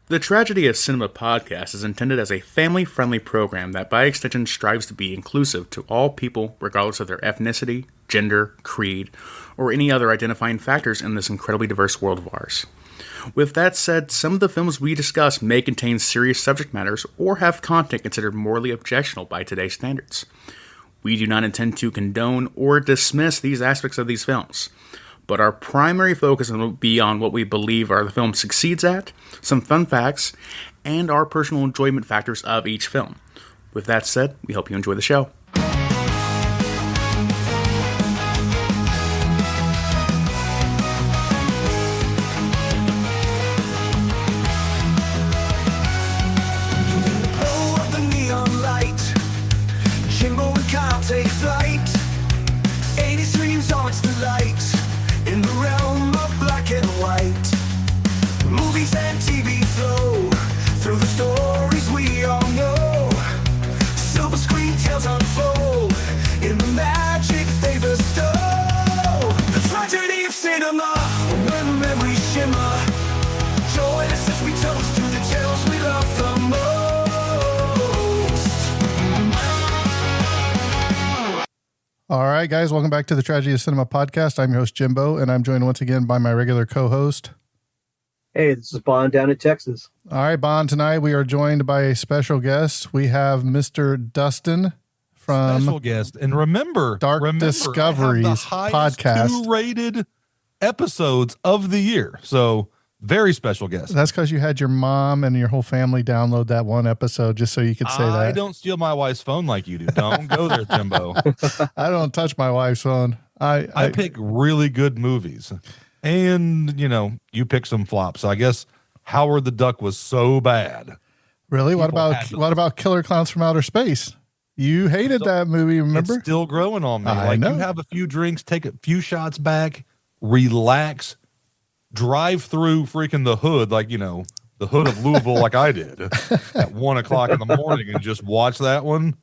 The Tragedy of Cinema podcast is intended as a family-friendly program that by extension strives to be inclusive to all people regardless of their ethnicity, gender, creed, or any other identifying factors in this incredibly diverse world of ours. With that said, some of the films we discuss may contain serious subject matters or have content considered morally objectionable by today's standards. We do not intend to condone or dismiss these aspects of these films, but our primary focus will be on what we believe the film succeeds at, some fun facts, and our personal enjoyment factors of each film. With that said, we hope you enjoy the show. Take flight, 80s dreams on its delight, in the realm of black and white. Movies and TV flow through the stories we all know. Silver screen tales unfold in the magic they bestow. The tragedy of cinema, when memories shimmer. Join us as we toast to the tales we love the most. All right, guys, welcome back to the Tragedy of Cinema podcast. I'm your host, Jimbo, and I'm joined once again by my regular co-host. Hey, this is Bond down in Texas. All right, Bond, tonight we are joined by a special guest. We have Mr. Dustin from special guest. And remember, Discoveries I have the highest podcast. 2-rated episodes of the year. So very special guest. That's because you had your mom and your whole family download that one episode just so you could say that. I don't steal my wife's phone like you do. Don't go there, Jimbo. I don't touch my wife's phone. I pick really good movies. And, you pick some flops. So I guess Howard the Duck was so bad. Really? What about Killer Clowns from Outer Space? You hated that movie, remember? It's still growing on me. I know. You have a few drinks, take a few shots back, relax, drive through freaking the hood, the hood of Louisville, like I did at 1 o'clock in the morning, and just watch that one.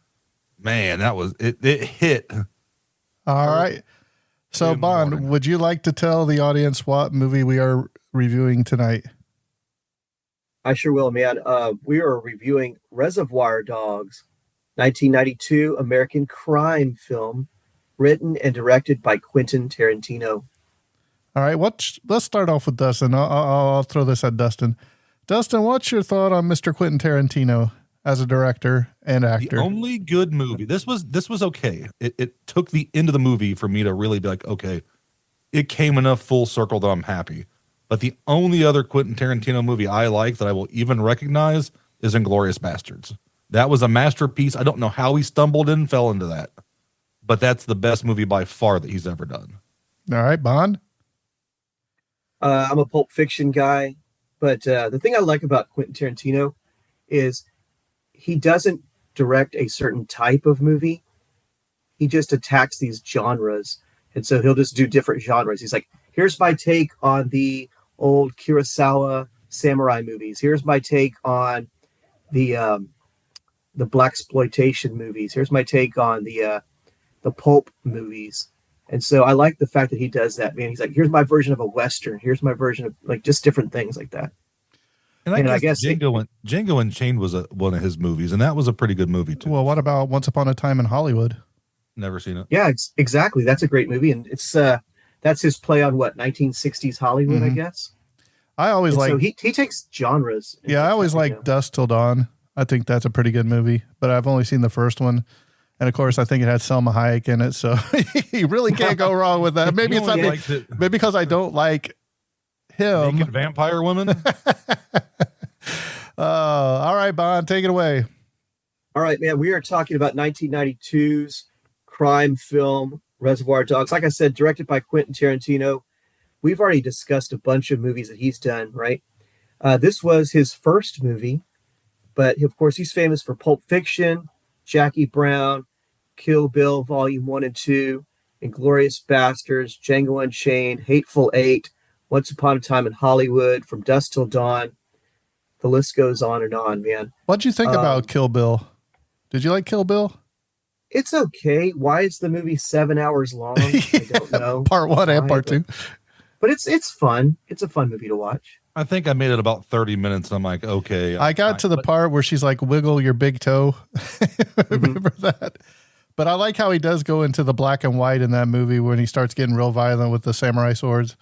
Man, that was it. It hit. All right. So, Bond, would you like to tell the audience what movie we are reviewing tonight? I sure will, man. We are reviewing Reservoir Dogs, 1992 American crime film, written and directed by Quentin Tarantino. All right, let's start off with Dustin. I'll throw this at Dustin. Dustin, what's your thought on Mr. Quentin Tarantino as a director and actor? The only good movie. This was okay. It took the end of the movie for me to really be like, okay, it came enough full circle that I'm happy. But the only other Quentin Tarantino movie I like that I will even recognize is Inglourious Bastards. That was a masterpiece. I don't know how he stumbled and fell into that, but that's the best movie by far that he's ever done. All right, Bond. I'm a Pulp Fiction guy, but the thing I like about Quentin Tarantino is he doesn't direct a certain type of movie. He just attacks these genres. And so he'll just do different genres. He's like, here's my take on the old Kurosawa samurai movies. Here's my take on the blaxploitation movies. Here's my take on the pulp movies. And so I like the fact that he does that, man. He's like, here's my version of a Western. Here's my version of just different things like that. And I guess Django Unchained was one of his movies, and that was a pretty good movie too. Well, what about Once Upon a Time in Hollywood? Never seen it. Yeah, exactly. That's a great movie. And it's that's his play on 1960s Hollywood, I guess. I always so he takes genres. Yeah, I always like Dusk Till Dawn. I think that's a pretty good movie, but I've only seen the first one. And of course, I think it had Selma Hayek in it, so you really can't go wrong with that. Maybe it's maybe because I don't like him. Naked vampire woman. All right, Bond, take it away. All right, man. We are talking about 1992's crime film Reservoir Dogs. Like I said, directed by Quentin Tarantino. We've already discussed a bunch of movies that he's done, right? This was his first movie, but of course, he's famous for Pulp Fiction, Jackie Brown, Kill Bill Volume 1 and 2, Inglourious Bastards, Django Unchained, Hateful Eight, Once Upon a Time in Hollywood, From Dusk Till Dawn. The list goes on, man. What'd you think about Kill Bill? Did you like Kill Bill? It's okay. Why is the movie 7 hours long? I don't know. Part 1 and Part 2. But it's fun. It's a fun movie to watch. I think I made it about 30 minutes. I'm like, okay. I got to the part where she's like, wiggle your big toe. Remember that? But I like how he does go into the black and white in that movie when he starts getting real violent with the samurai swords.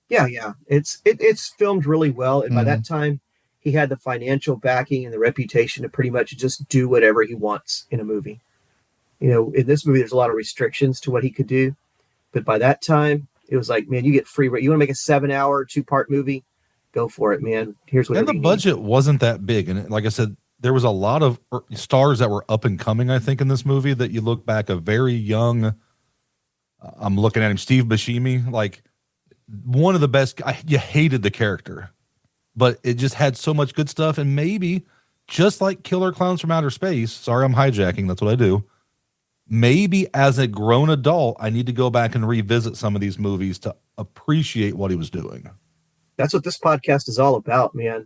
Yeah, yeah. It's filmed really well. And by that time, he had the financial backing and the reputation to pretty much just do whatever he wants in a movie. You know, in this movie, there's a lot of restrictions to what he could do. But by that time, it was like, man, you get free. You want to make a 7-hour, 2-part movie? Go for it, man. Here's what. And the budget wasn't that big. And like I said, there was a lot of stars that were up and coming, I think, in this movie that you look back, a very young, I'm looking at him, Steve Buscemi, like one of the best. You hated the character, but it just had so much good stuff. And maybe just like Killer Clowns from Outer Space, sorry, I'm hijacking. That's what I do. Maybe as a grown adult, I need to go back and revisit some of these movies to appreciate what he was doing. That's what this podcast is all about, man.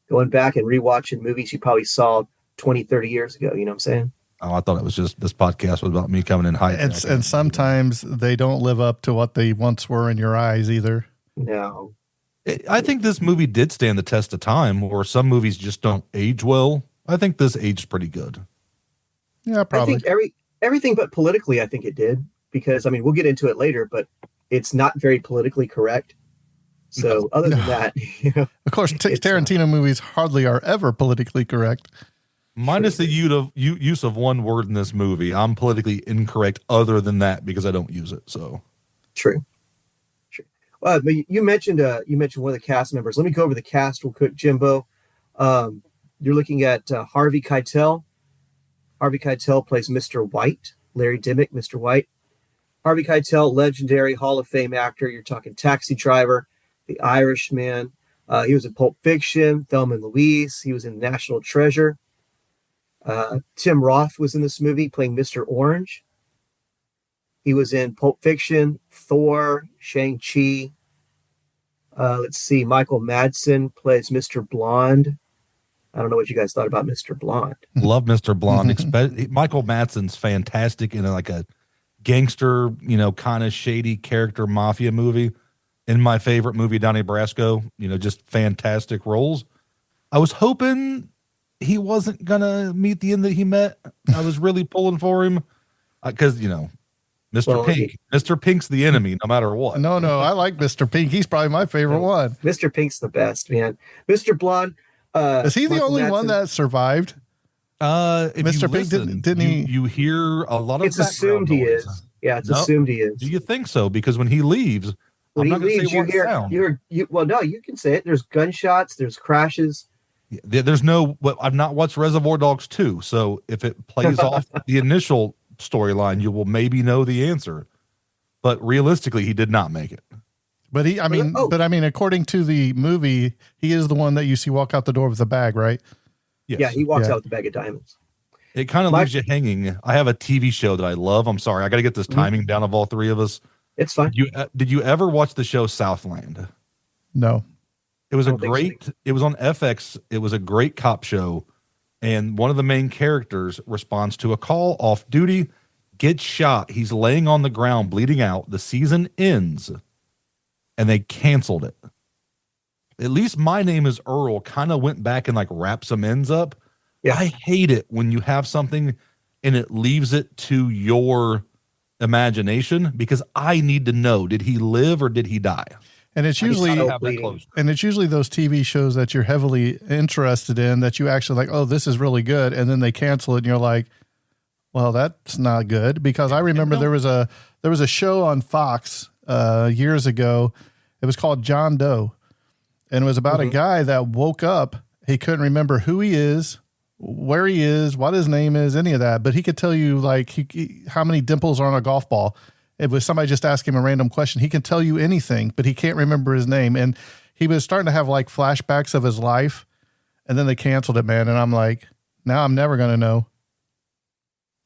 Going back and rewatching movies you probably saw 20, 30 years ago. You know what I'm saying? Oh, I thought it was just this podcast was about me coming in high. And sometimes they don't live up to what they once were in your eyes either. No. I think this movie did stand the test of time, or some movies just don't age well. I think this aged pretty good. Yeah, probably. I think everything but politically, I think it did. Because, I mean, we'll get into it later, but it's not very politically correct. So other than that, you know, of course, Tarantino movies hardly are ever politically correct. Minus the use of one word in this movie. I'm politically incorrect other than that because I don't use it. So true. But you mentioned one of the cast members. Let me go over the cast real quick, Jimbo. You're looking at Harvey Keitel. Harvey Keitel plays Mr. White, Larry Dimmick, Mr. White. Harvey Keitel, legendary Hall of Fame actor. You're talking Taxi Driver, The Irishman. He was in Pulp Fiction, Thelma and Louise. He was in National Treasure. Tim Roth was in this movie playing Mr. Orange. He was in Pulp Fiction, Thor, Shang-Chi. Let's see. Michael Madsen plays Mr. Blonde. I don't know what you guys thought about Mr. Blonde. Love Mr. Blonde. Michael Madsen's fantastic in like a gangster, kind of shady character mafia movie. In my favorite movie, Donnie Brasco, just fantastic roles. I was hoping he wasn't going to meet the end that he met. I was really pulling for him because, Mr. Pink. Mr. Pink's the enemy no matter what. No, I like Mr. Pink. He's probably my favorite one. Mr. Pink's the best, man. Mr. Blonde. Is he the only one that survived? Mr. Pink didn't he? You hear a lot of. It's assumed he is. Yeah, it's assumed he is. Do you think so? Because when he leaves, when he leaves, you hear. Well, no, you can say it. There's gunshots. There's crashes. There's no. Well, I've not watched Reservoir Dogs 2, so if it plays off the initial storyline, you will maybe know the answer. But realistically, he did not make it. But according to the movie, he is the one that you see walk out the door with a bag, right? Yes. Yeah, he walks out with a bag of diamonds. It kind of leaves you hanging. I have a TV show that I love. I'm sorry, I got to get this timing down of all three of us. It's fine. Did you ever watch the show Southland? No. It was it was on FX. It was a great cop show. And one of the main characters responds to a call off duty, gets shot. He's laying on the ground, bleeding out. The season ends, and they canceled it. At least My Name is Earl kind of went back and wrapped some ends up. Yeah. I hate it when you have something and it leaves it to your imagination because I need to know, did he live or did he die? And it's usually those TV shows that you're heavily interested in that you actually like, oh, this is really good. And then they cancel it and you're like, well, that's not good. Because I remember there was a show on Fox years ago. It was called John Doe. And it was about a guy that woke up. He couldn't remember who he is, where he is, what his name is, any of that. But he could tell you how many dimples are on a golf ball. If somebody just asked him a random question, he can tell you anything, but he can't remember his name. And he was starting to have flashbacks of his life. And then they canceled it, man. And I'm like, now I'm never going to know.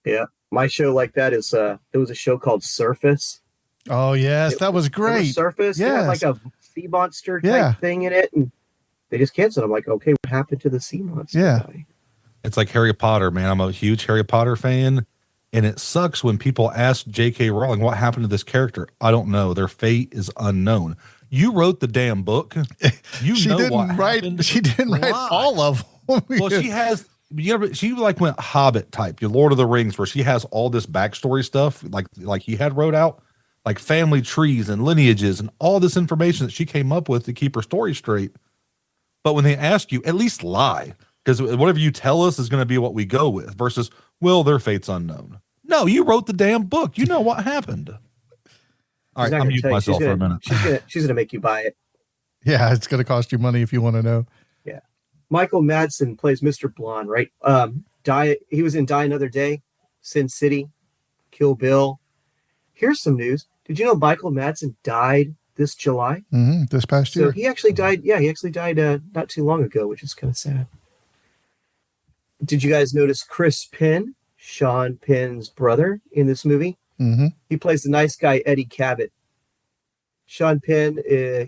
Yeah. My show like that is, there was a show called Surface. Oh, yes. That was great. Surface. Yeah. Like a sea monster type thing in it. And they just canceled. I'm like, okay, what happened to the sea monster guy? It's like Harry Potter, man. I'm a huge Harry Potter fan. And it sucks when people ask J.K. Rowling, what happened to this character? I don't know. Their fate is unknown. You wrote the damn book. You She know didn't what write. happened. She didn't write Why? all of them. Well, she has. She like went Hobbit type, your Lord of the Rings, where she has all this backstory stuff, like he had wrote out, like family trees and lineages and all this information that she came up with to keep her story straight. But when they ask you, at least lie, because whatever you tell us is going to be what we go with. Versus, well, their fate's unknown. No, you wrote the damn book. You know what happened. All right, I'm mute myself for a minute. She's gonna make you buy it. Yeah, it's going to cost you money if you want to know. Yeah. Michael Madsen plays Mr. Blonde, right? He was in Die Another Day, Sin City, Kill Bill. Here's some news. Did you know Michael Madsen died this July? This past year. So he actually died. Yeah, he actually died not too long ago, which is kind of sad. Did you guys notice Chris Penn, Sean Penn's brother, in this movie? Mm-hmm. He plays the nice guy Eddie Cabot. Sean Penn,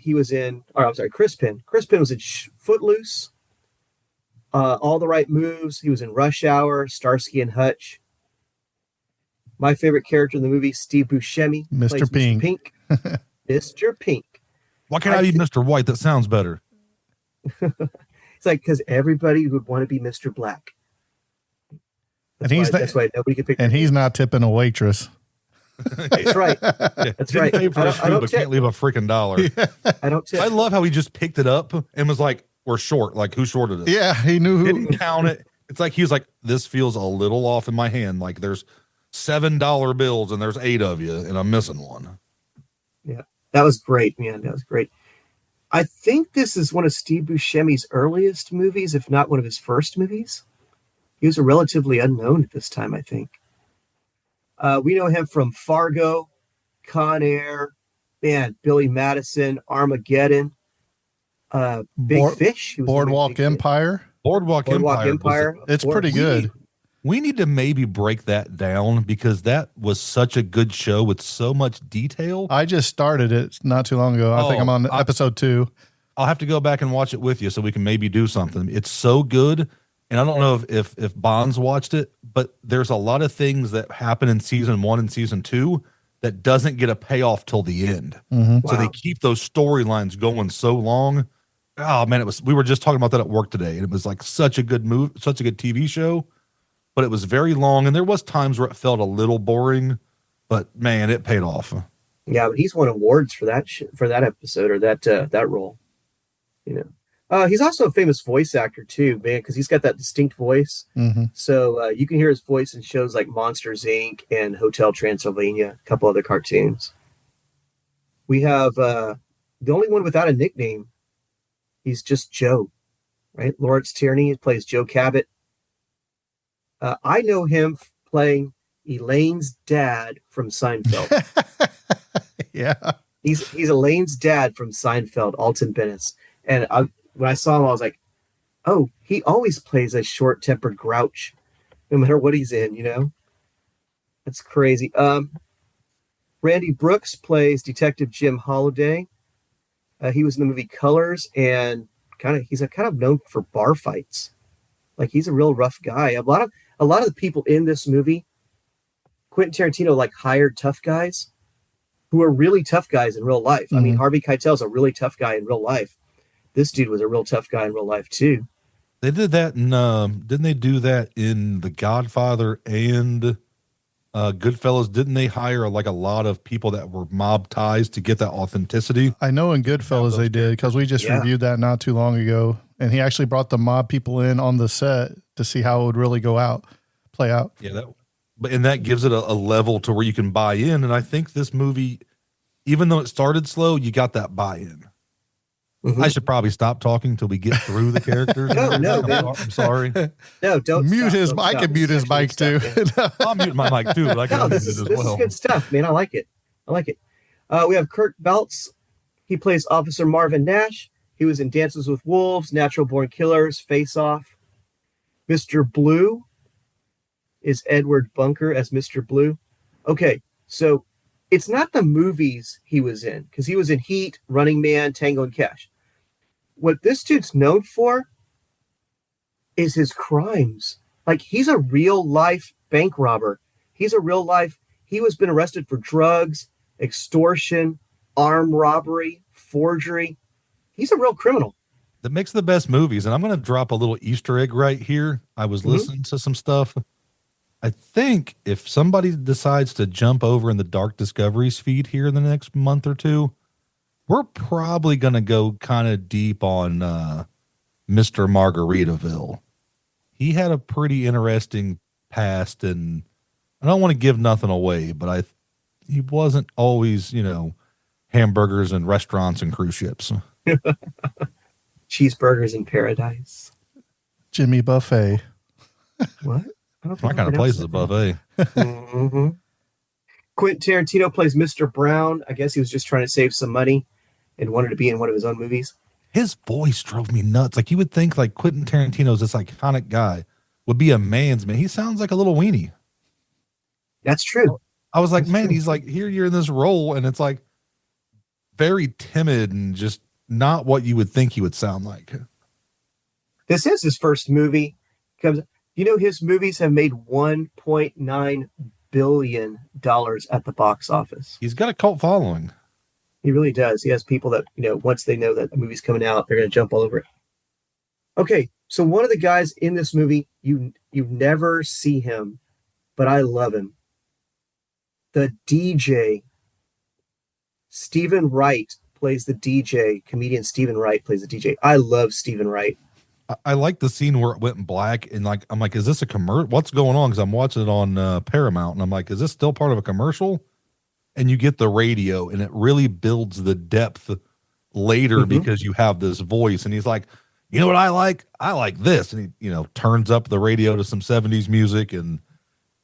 Chris Penn. Chris Penn was in Footloose, All the Right Moves. He was in Rush Hour, Starsky and Hutch. My favorite character in the movie, Steve Buscemi, plays Mr. Pink. Mr. Pink. Mr. Pink. Why can't I be Mr. White? That sounds better. It's like, because everybody would want to be Mr. Black. That's why nobody can pick. And he's not tipping a waitress. That's right. That's right. Pay for his food, but can't leave a freaking dollar. I don't tip. I love how he just picked it up and was like, "We're short." Like, who shorted it? Yeah, he knew who. Didn't count it. It's like he was like, "This feels a little off in my hand. Like there's $7 bills and there's 8 of you, and I'm missing one." Yeah, that was great, man. That was great. I think this is one of Steve Buscemi's earliest movies, if not one of his first movies. He was relatively unknown at this time, I think. We know him from Fargo, Con Air, man, Billy Madison, Armageddon, Big Fish. Boardwalk Empire. Boardwalk Empire. It's pretty good. We need to maybe break that down because that was such a good show with so much detail. I just started it not too long ago. I think I'm on episode 2. I'll have to go back and watch it with you so we can maybe do something. It's so good. And I don't know if Bonds watched it, but there's a lot of things that happen in season 1 and season 2 that doesn't get a payoff till the end. Mm-hmm. So they keep those storylines going so long. Oh man, we were just talking about that at work today, and it was like such a good move, such a good TV show, but it was very long, and there was times where it felt a little boring, but man, it paid off. Yeah, but he's won awards for that episode or that role. You know. He's also a famous voice actor too, man, because he's got that distinct voice. Mm-hmm. So you can hear his voice in shows like Monsters, Inc. and Hotel Transylvania, a couple other cartoons. We have the only one without a nickname. He's just Joe, right? Lawrence Tierney plays Joe Cabot. I know him playing Elaine's dad from Seinfeld. Yeah. He's Elaine's dad from Seinfeld, Alton Bennett. And when I saw him, I was like, oh, he always plays a short-tempered grouch, no matter what he's in, you know? That's crazy. Randy Brooks plays Detective Jim Holliday. He was in the movie Colors, and he's kind of known for bar fights. Like, he's a real rough guy. A lot of the people in this movie, Quentin Tarantino hired tough guys who are really tough guys in real life. Mm-hmm. I mean, Harvey Keitel's a really tough guy in real life. This dude was a real tough guy in real life too. They did that in didn't they do that in The Godfather and Goodfellas? Didn't they hire a lot of people that were mob ties to get that authenticity? I know in Goodfellas they did, because we just reviewed that not too long ago, and he actually brought the mob people in on the set to see how it would really play out. Yeah, that gives it a level to where you can buy in. And I think this movie, even though it started slow, you got that buy-in. Mm-hmm. I should probably stop talking until we get through the characters. No, I'm sorry. No, don't mute stop, his. Don't I stop. can mute his mic too. I'll mute my mic too, but I can mute it as well. This is good stuff, man. I like it. We have Kurt Baltz. He plays Officer Marvin Nash. He was in Dances with Wolves, Natural Born Killers, Face Off. Mr. Blue is Edward Bunker as Mr. Blue. Okay, so it's not the movies he was in, because he was in Heat, Running Man, Tango and Cash. What this dude's known for is his crimes. He's a real life bank robber. He was been arrested for drugs, extortion, armed robbery, forgery. He's a real criminal. That makes the best movies. And I'm going to drop a little Easter egg right here. I was listening to some stuff. I think if somebody decides to jump over in the Dark Discoveries feed here in the next month or two, we're probably going to go kind of deep on Mr. Margaritaville. He had a pretty interesting past, and I don't want to give nothing away, but he wasn't always, hamburgers and restaurants and cruise ships. Cheeseburgers in paradise. Jimmy Buffet. What? My kind of place is a buffet. Mm-hmm. Quentin Tarantino plays Mr. Brown. I guess he was just trying to save some money and wanted to be in one of his own movies. His voice drove me nuts. Like, you would think like Quentin Tarantino's this iconic guy would be a man's man. He sounds like a little weenie. That's true. I was like, man, he's like, here you're in this role, and it's like very timid and just not what you would think he would sound like. This is his first movie. His movies have made $1.9 billion at the box office. He's got a cult following. He really does. He has people that, once they know that the movie's coming out, they're going to jump all over it. Okay, so one of the guys in this movie, you never see him, but I love him. The DJ, Stephen Wright, plays the DJ. Comedian Stephen Wright plays the DJ. I love Stephen Wright. I like the scene where it went in black, and I'm like, is this a commercial? What's going on? Because I'm watching it on Paramount, and I'm like, is this still part of a commercial? And you get the radio, and it really builds the depth later because you have this voice. And he's like, you know what I like? I like this. And he, turns up the radio to some 70s music, and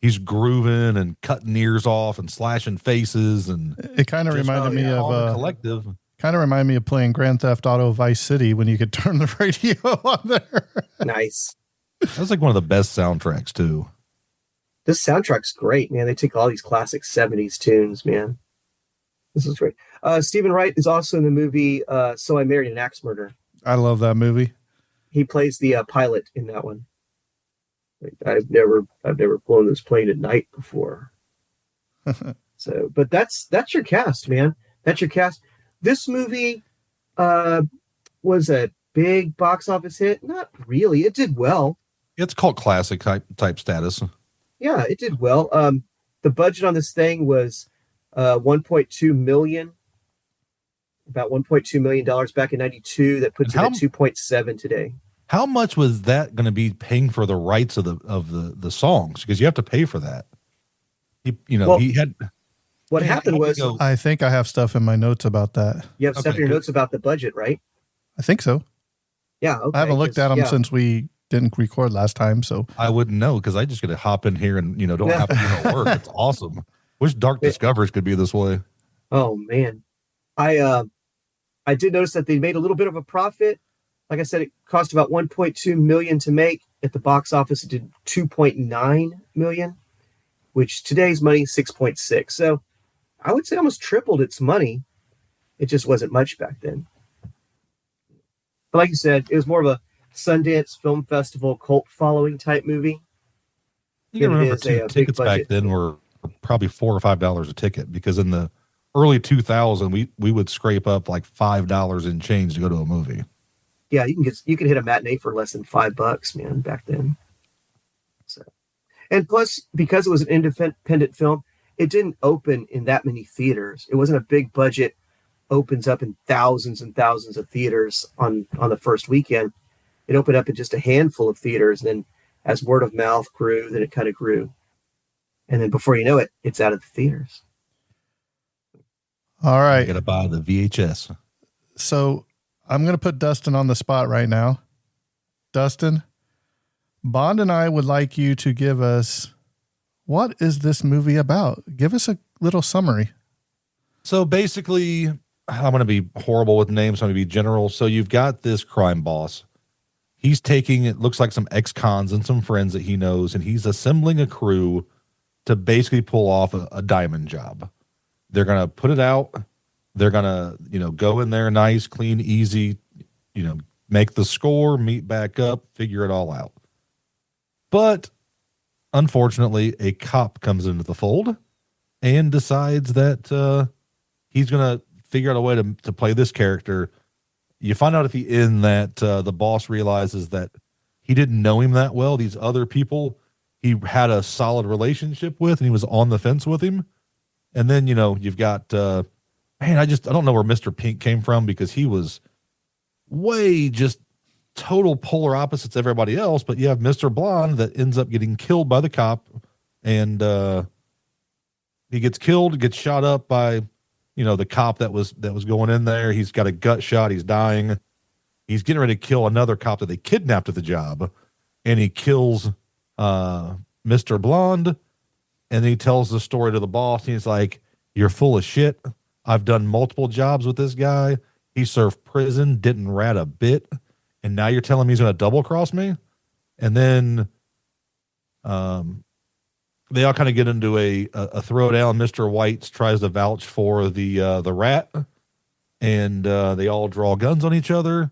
he's grooving and cutting ears off and slashing faces. And it kind of reminded me of Collective. Kind of reminded me of playing Grand Theft Auto Vice City when you could turn the radio on there. Nice. That was like one of the best soundtracks too. This soundtrack's great, man. They take all these classic 70s tunes, man. This is great. Stephen Wright is also in the movie So I Married an Axe Murderer. I love that movie. He plays the pilot in that one. I've never flown this plane at night before. But that's your cast, man. That's your cast. This movie was a big box office hit. Not really. It did well. It's called classic type status. Yeah, it did well. The budget on this thing was $1.2 million. About $1.2 million back in 92. That puts it at 2.7 today. How much was that going to be paying for the rights of the songs? Because you have to pay for that. He had. What happened was, I think I have stuff in my notes about that. You have stuff in your notes about the budget, right? I think so. Yeah. Okay, I haven't looked at them since we didn't record last time, so I wouldn't know because I just get to hop in here and don't have to do no work. It's awesome. Wish Dark Discoveries could be this way. Oh man, I did notice that they made a little bit of a profit. Like I said, it cost about $1.2 million to make. At the box office, it did $2.9 million, which today's money is 6.6. So I would say almost tripled its money. It just wasn't much back then. But like you said, it was more of a Sundance Film Festival cult following type movie. You can remember tickets back then were probably $4 or $5 a ticket because in the early 2000s we would scrape up like $5 in change to go to a movie. Yeah, you can hit a matinee for less than $5, man, back then. So, and plus, because it was an independent film, it didn't open in that many theaters. It wasn't a big budget. Opens up in thousands and thousands of theaters on the first weekend. It opened up in just a handful of theaters. And then as word of mouth grew, then it kind of grew. And then before you know it, it's out of the theaters. All right. You got to buy the VHS. So I'm going to put Dustin on the spot right now. Dustin, Bond and I would like you to give us, what is this movie about? Give us a little summary. So basically, I'm going to be horrible with names. I'm going to be general. So you've got this crime boss. He's taking, it looks like some ex-cons and some friends that he knows, and he's assembling a crew to basically pull off a diamond job. They're going to put it out. They're going to, go in there nice, clean, easy, make the score, meet back up, figure it all out. But unfortunately, a cop comes into the fold and decides that he's going to figure out a way to play this character. You find out at the end that the boss realizes that he didn't know him that well. These other people he had a solid relationship with, and he was on the fence with him. And then, you've got, man, I don't know where Mr. Pink came from, because he was way just total polar opposites of everybody else. But you have Mr. Blonde that ends up getting killed by the cop, and he gets killed, gets shot up by, the cop that was going in there. He's got a gut shot. He's dying. He's getting ready to kill another cop that they kidnapped at the job, and he kills Mr. Blonde. And then he tells the story to the boss. And he's like, "You're full of shit. I've done multiple jobs with this guy. He served prison, didn't rat a bit. And now you're telling me he's going to double cross me?" And then they all kind of get into a throwdown. Mr. White tries to vouch for the rat, and they all draw guns on each other.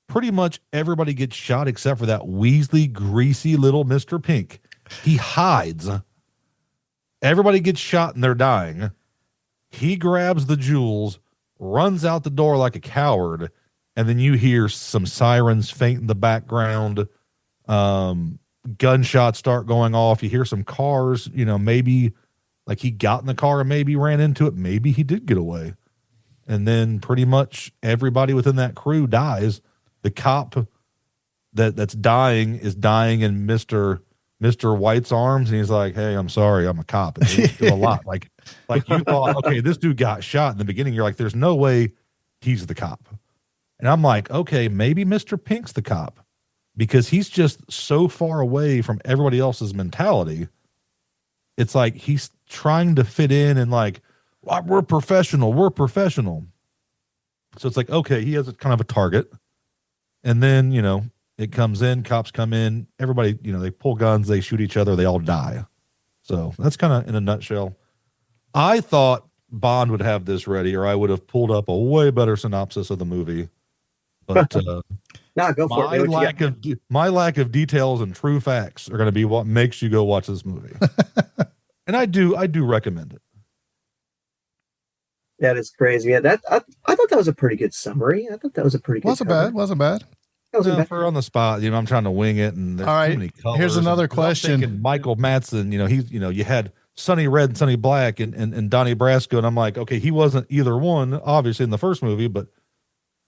Pretty much everybody gets shot except for that Weasley, greasy little Mr. Pink. He hides. Everybody gets shot and they're dying. He grabs the jewels, runs out the door like a coward, and then you hear some sirens faint in the background. Gunshots start going off. You hear some cars, maybe like he got in the car and maybe ran into it. Maybe he did get away. And then pretty much everybody within that crew dies. The cop that's dying is dying in Mr. White's arms, and he's like, "Hey, I'm sorry, I'm a cop." And they do a lot. Like you thought, okay, this dude got shot in the beginning. You're like, there's no way he's the cop. And I'm like, okay, maybe Mr. Pink's the cop, because he's just so far away from everybody else's mentality. It's like he's trying to fit in and like, well, we're professional. So it's like, okay, he has a kind of a target. And then, it comes in, cops come in, everybody, they pull guns, they shoot each other, they all die. So that's kind of in a nutshell. I thought Bond would have this ready, or I would have pulled up a way better synopsis of the movie. But go for it. My lack of details and true facts are going to be what makes you go watch this movie. And I do recommend it. That is crazy. Yeah, I thought that was a pretty good summary. I thought that was a pretty good. Wasn't bad. For on the spot, I'm trying to wing it, and there's all right, too many colors. Here's another question. Michael Madsen, you had Sonny Red and Sonny Black and Donnie Brasco, and I'm like, okay, he wasn't either one, obviously, in the first movie, but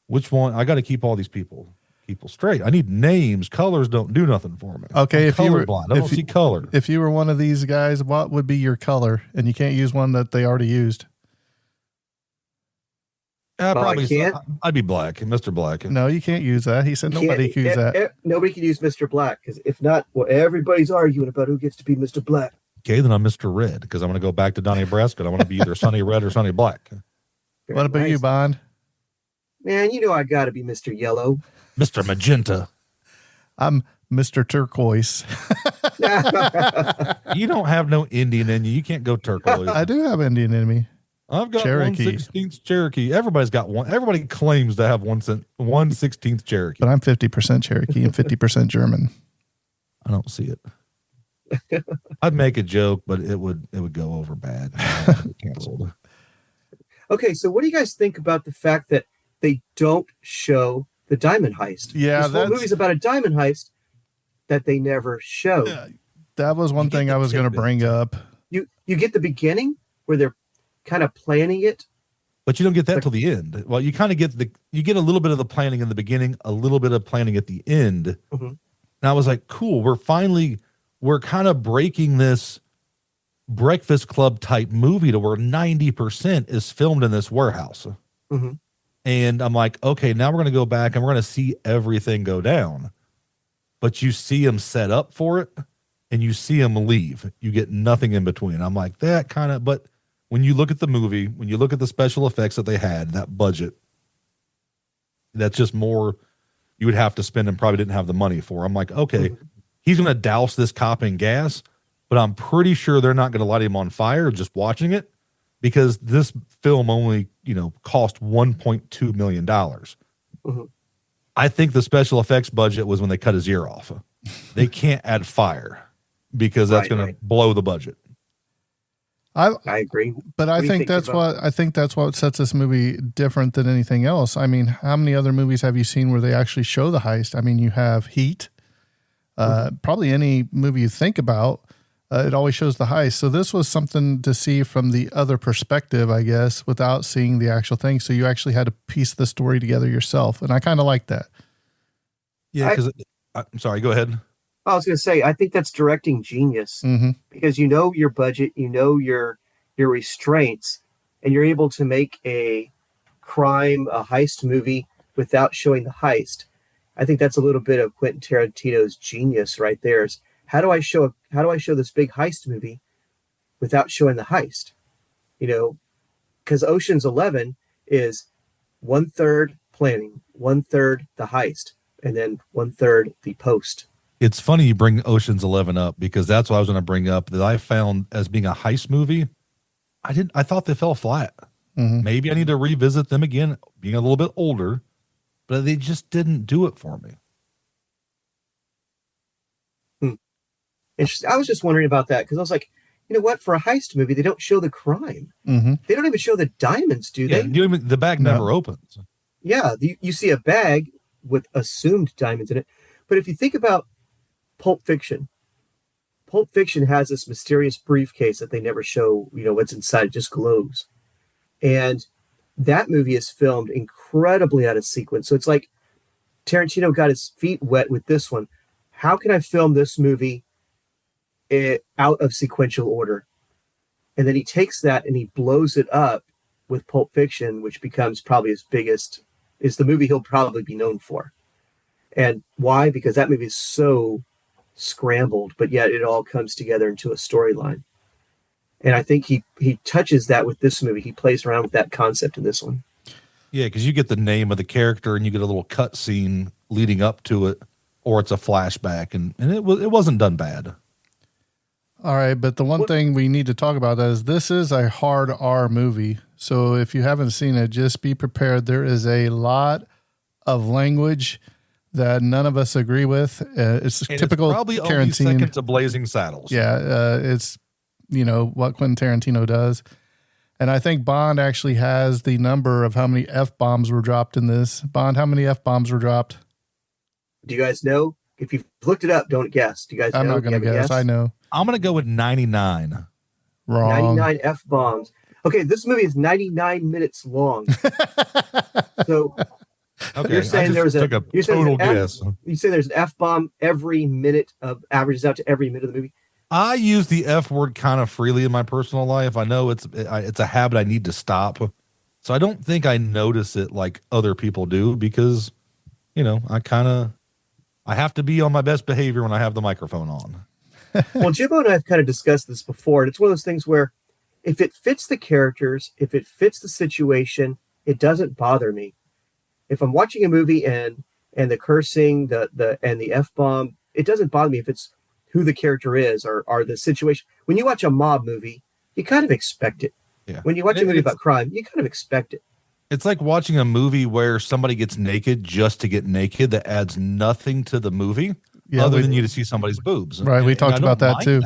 which one? I got to keep all these people straight. I need names. Colors don't do nothing for me. Okay, if you were blind, I don't see color. If you were one of these guys, what would be your color? And you can't use one that they already used. I'd be black, Mr. Black. No, you can't use that. He said nobody can use that. Nobody can use Mr. Black, because if not, well, everybody's arguing about who gets to be Mr. Black. Okay, then I'm Mr. Red, because I'm going to go back to Donnie Brasco. I want to be either Sonny Red or Sonny Black. What about you, Bond? Man, I got to be Mr. Yellow. Mr. Magenta. I'm Mr. Turquoise. You don't have no Indian in you. You can't go turquoise. I do have Indian in me. I've got Cherokee. 1/16 Cherokee. Everybody's got one. Everybody claims to have 1/16 Cherokee. But I'm 50% Cherokee and 50% German. I don't see it. I'd make a joke, but it would go over bad. Canceled. Okay, so what do you guys think about the fact that they don't show the diamond heist? Yeah, this whole movie's about a diamond heist that they never show. That was one thing I was going to bring up. You get the beginning where they're kind of planning it, but you don't get that till the end. Well, you kind of get you get a little bit of the planning in the beginning, a little bit of planning at the end. Mm-hmm. And I was like, cool, we're kind of breaking this Breakfast Club type movie to where 90% is filmed in this warehouse. Mm-hmm. And I'm like, okay, now we're going to go back and we're going to see everything go down. But you see them set up for it and you see them leave. You get nothing in between. I'm like, that kind of, but when you look at the movie, when you look at the special effects that they had, that budget, that's just more you would have to spend and probably didn't have the money for. I'm like, okay, he's going to douse this cop in gas, but I'm pretty sure they're not going to light him on fire just watching it, because this film only, cost $1.2 million. Mm-hmm. I think the special effects budget was when they cut his ear off. They can't add fire because that's going to blow the budget. I agree. But I think that's what sets this movie different than anything else. I mean, how many other movies have you seen where they actually show the heist? I mean, you have Heat. Probably any movie you think about, it always shows the heist. So this was something to see from the other perspective, I guess, without seeing the actual thing. So you actually had to piece the story together yourself, and I kind of like that. Yeah, because I'm sorry. Go ahead. I was going to say, I think that's directing genius because you know your budget, you know your restraints, and you're able to make a heist movie without showing the heist. I think that's a little bit of Quentin Tarantino's genius right there. Is how do I show this big heist movie without showing the heist? You know, because Ocean's 11 is 1/3 planning, 1/3 the heist, and then 1/3 the post. It's funny you bring Ocean's 11 up because that's what I was going to bring up, that I found as being a heist movie. I thought they fell flat. Maybe I need to revisit them again, being a little bit older, but they just didn't do it for me. I was just wondering about that because I was like, you know what? For a heist movie, they don't show the crime. They don't even show the diamonds, do they? The bag never opens. Yeah, you see a bag with assumed diamonds in it. But if you think about Pulp Fiction has this mysterious briefcase that they never show, what's inside. It just glows. And that movie is filmed incredibly out of sequence. So it's like Tarantino got his feet wet with this one. How can I film this movie out of sequential order? And then he takes that and he blows it up with Pulp Fiction, which becomes probably is the movie he'll probably be known for. And why? Because that movie is so scrambled, but yet it all comes together into a storyline. And I think he touches that with this movie. He plays around with that concept in this one. Yeah, because you get the name of the character and you get a little cut scene leading up to it, or it's a flashback, and it wasn't done bad. All right, but the one thing we need to talk about is this is a hard R movie. So if you haven't seen it, just be prepared. There is a lot of language that none of us agree with. It's typical probably Tarantino. Only second to Blazing Saddles. Yeah, it's what Quentin Tarantino does. And I think Bond actually has the number of how many F-bombs were dropped in this. Bond, how many F-bombs were dropped? Do you guys know? If you've looked it up, don't guess. Do you guys know? I'm not going to guess. I know. I'm going to go with 99. Wrong. 99 F-bombs. Okay, this movie is 99 minutes long. So okay, you're saying there's a total guess. You say there's an F-bomb every minute averages out to every minute of the movie? I use the F word kind of freely in my personal life. I know it's a habit I need to stop. So I don't think I notice it like other people do because, I have to be on my best behavior when I have the microphone on. Well, Jimbo and I have kind of discussed this before, and it's one of those things where if it fits the characters, if it fits the situation, it doesn't bother me. If I'm watching a movie and the cursing, the F-bomb, it doesn't bother me if it's who the character is or the situation. When you watch a mob movie, you kind of expect it. Yeah. When you watch a movie about crime, you kind of expect it. It's like watching a movie where somebody gets naked just to get naked that adds nothing to the movie other than you to see somebody's boobs. Right, we talked about that too.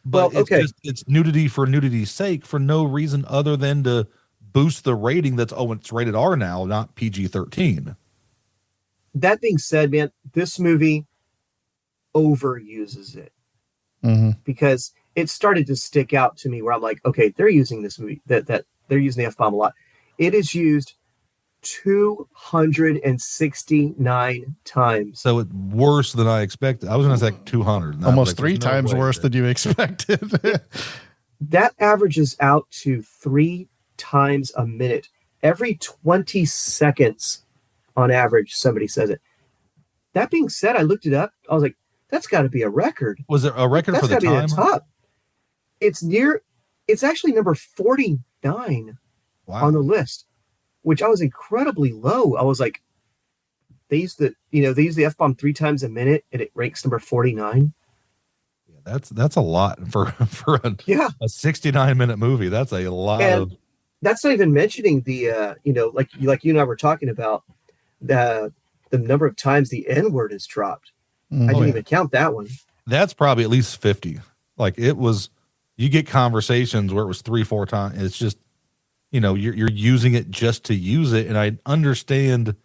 But it's nudity for nudity's sake for no reason other than to boost the rating it's rated R now, not PG-13. That being said, man, this movie overuses it because it started to stick out to me where I'm like, okay, they're using this movie that they're using the F-bomb a lot. It is used 269 times. So it's worse than I expected. I was going to say 200. Almost 3 times worse than you expected. That averages out to 3 times a minute. Every 20 seconds on average, somebody says it. That being said, I looked it up. I was like, that's got to be a record. Was it a record for the time? That's got to be the top. It's actually number 49 on the list, which I was incredibly low. I was like, they use the F-bomb 3 times a minute and it ranks number 49. Yeah, that's a lot for a 69-minute movie. That's a lot of. That's not even mentioning the like you and I were talking about the number of times the N-word is dropped. I didn't even count that one. That's probably at least 50. Like it was You get conversations where it was 3-4 times. It's just, you're using it just to use it. And I understand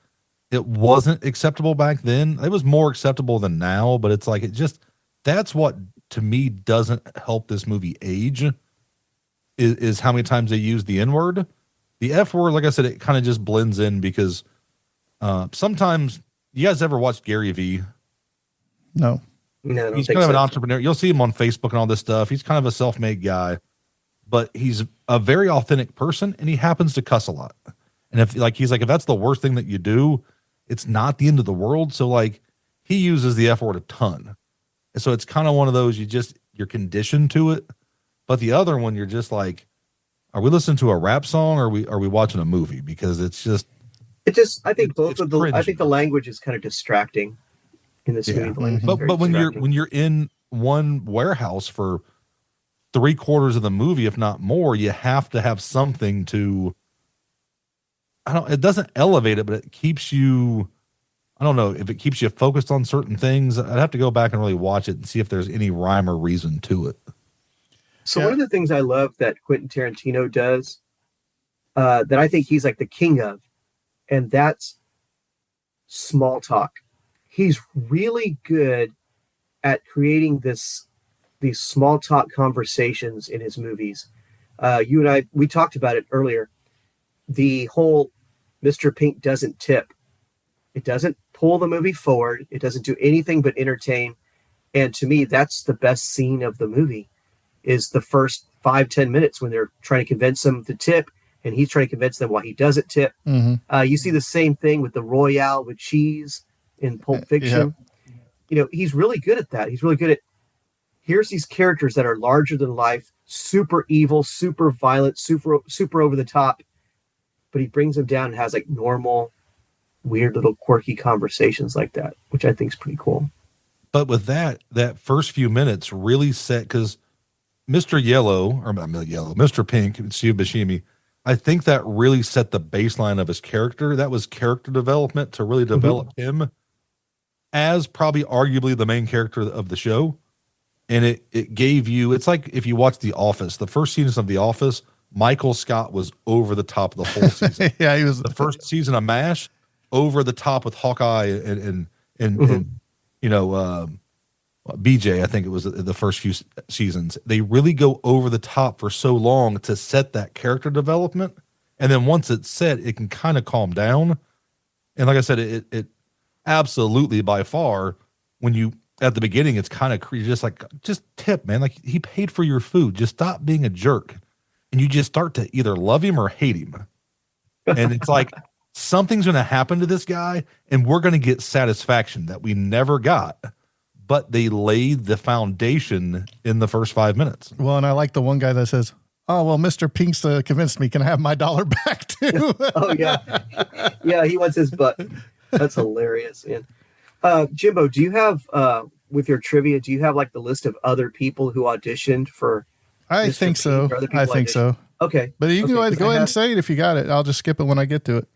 it wasn't acceptable back then. It was more acceptable than now, but it's like, that's what to me doesn't help this movie age is how many times they use the N word. The F word, like I said, it kind of just blends in because sometimes you guys ever watched Gary Vee? No. No, I don't He's think kind of an so. entrepreneur. You'll see him on Facebook and all this stuff. He's kind of a self-made guy, but he's a very authentic person and he happens to cuss a lot. And if that's the worst thing that you do, it's not the end of the world. So like he uses the F word a ton. And so it's kind of one of those, you're conditioned to it. But the other one, you're just like, are we listening to a rap song or are we watching a movie? Because I think I think the language is kind of distracting in this movie. The language is very But when distracting. you're in one warehouse for 3/4 of the movie, if not more, you have to have something to, it doesn't elevate it, but it keeps you, I don't know if it keeps you focused on certain things. I'd have to go back and really watch it and see if there's any rhyme or reason to it. So one of the things I love that Quentin Tarantino does, that I think he's like the king of, and that's small talk. He's really good at creating these small talk conversations in his movies. You and I, we talked about it earlier. The whole Mr. Pink doesn't tip. It doesn't pull the movie forward. It doesn't do anything but entertain. And to me, that's the best scene of the movie, is the first 5-10 minutes when they're trying to convince him to tip and he's trying to convince them why he doesn't tip. Mm-hmm. You see the same thing with the Royale with cheese in Pulp Fiction. He's really good at that. He's really good at, here's these characters that are larger than life, super evil, super violent, super over the top, but he brings them down and has like normal, weird little quirky conversations like that, which I think is pretty cool. But with that first few minutes really set, because Mr. Pink, Steve Buscemi, I think that really set the baseline of his character. That was character development to really develop him as probably arguably the main character of the show. And it gave you, it's like if you watch The Office, the first season of The Office, Michael Scott was over the top of the whole season. Yeah, he was the first season of MASH, over the top with Hawkeye and BJ, I think it was the first few seasons. They really go over the top for so long to set that character development. And then once it's set, it can kind of calm down. And like I said, it absolutely by far, when you, at the beginning, it's kind of, you're just like, just tip, man. Like, he paid for your food. Just stop being a jerk. And you just start to either love him or hate him. And it's like, something's going to happen to this guy and we're going to get satisfaction that we never got. But they laid the foundation in the first 5 minutes. Well, and I like the one guy that says, "Oh, well, Mr. Pink's convinced me. Can I have my $1 back too?" Oh, yeah. Yeah, he wants his butt. That's hilarious, man. Jimbo, do you have, with your trivia, do you have like the list of other people who auditioned for I Mr. think Pink so. or other people I think so. Okay. But you can go ahead 'cause and say it if you got it. I'll just skip it when I get to it.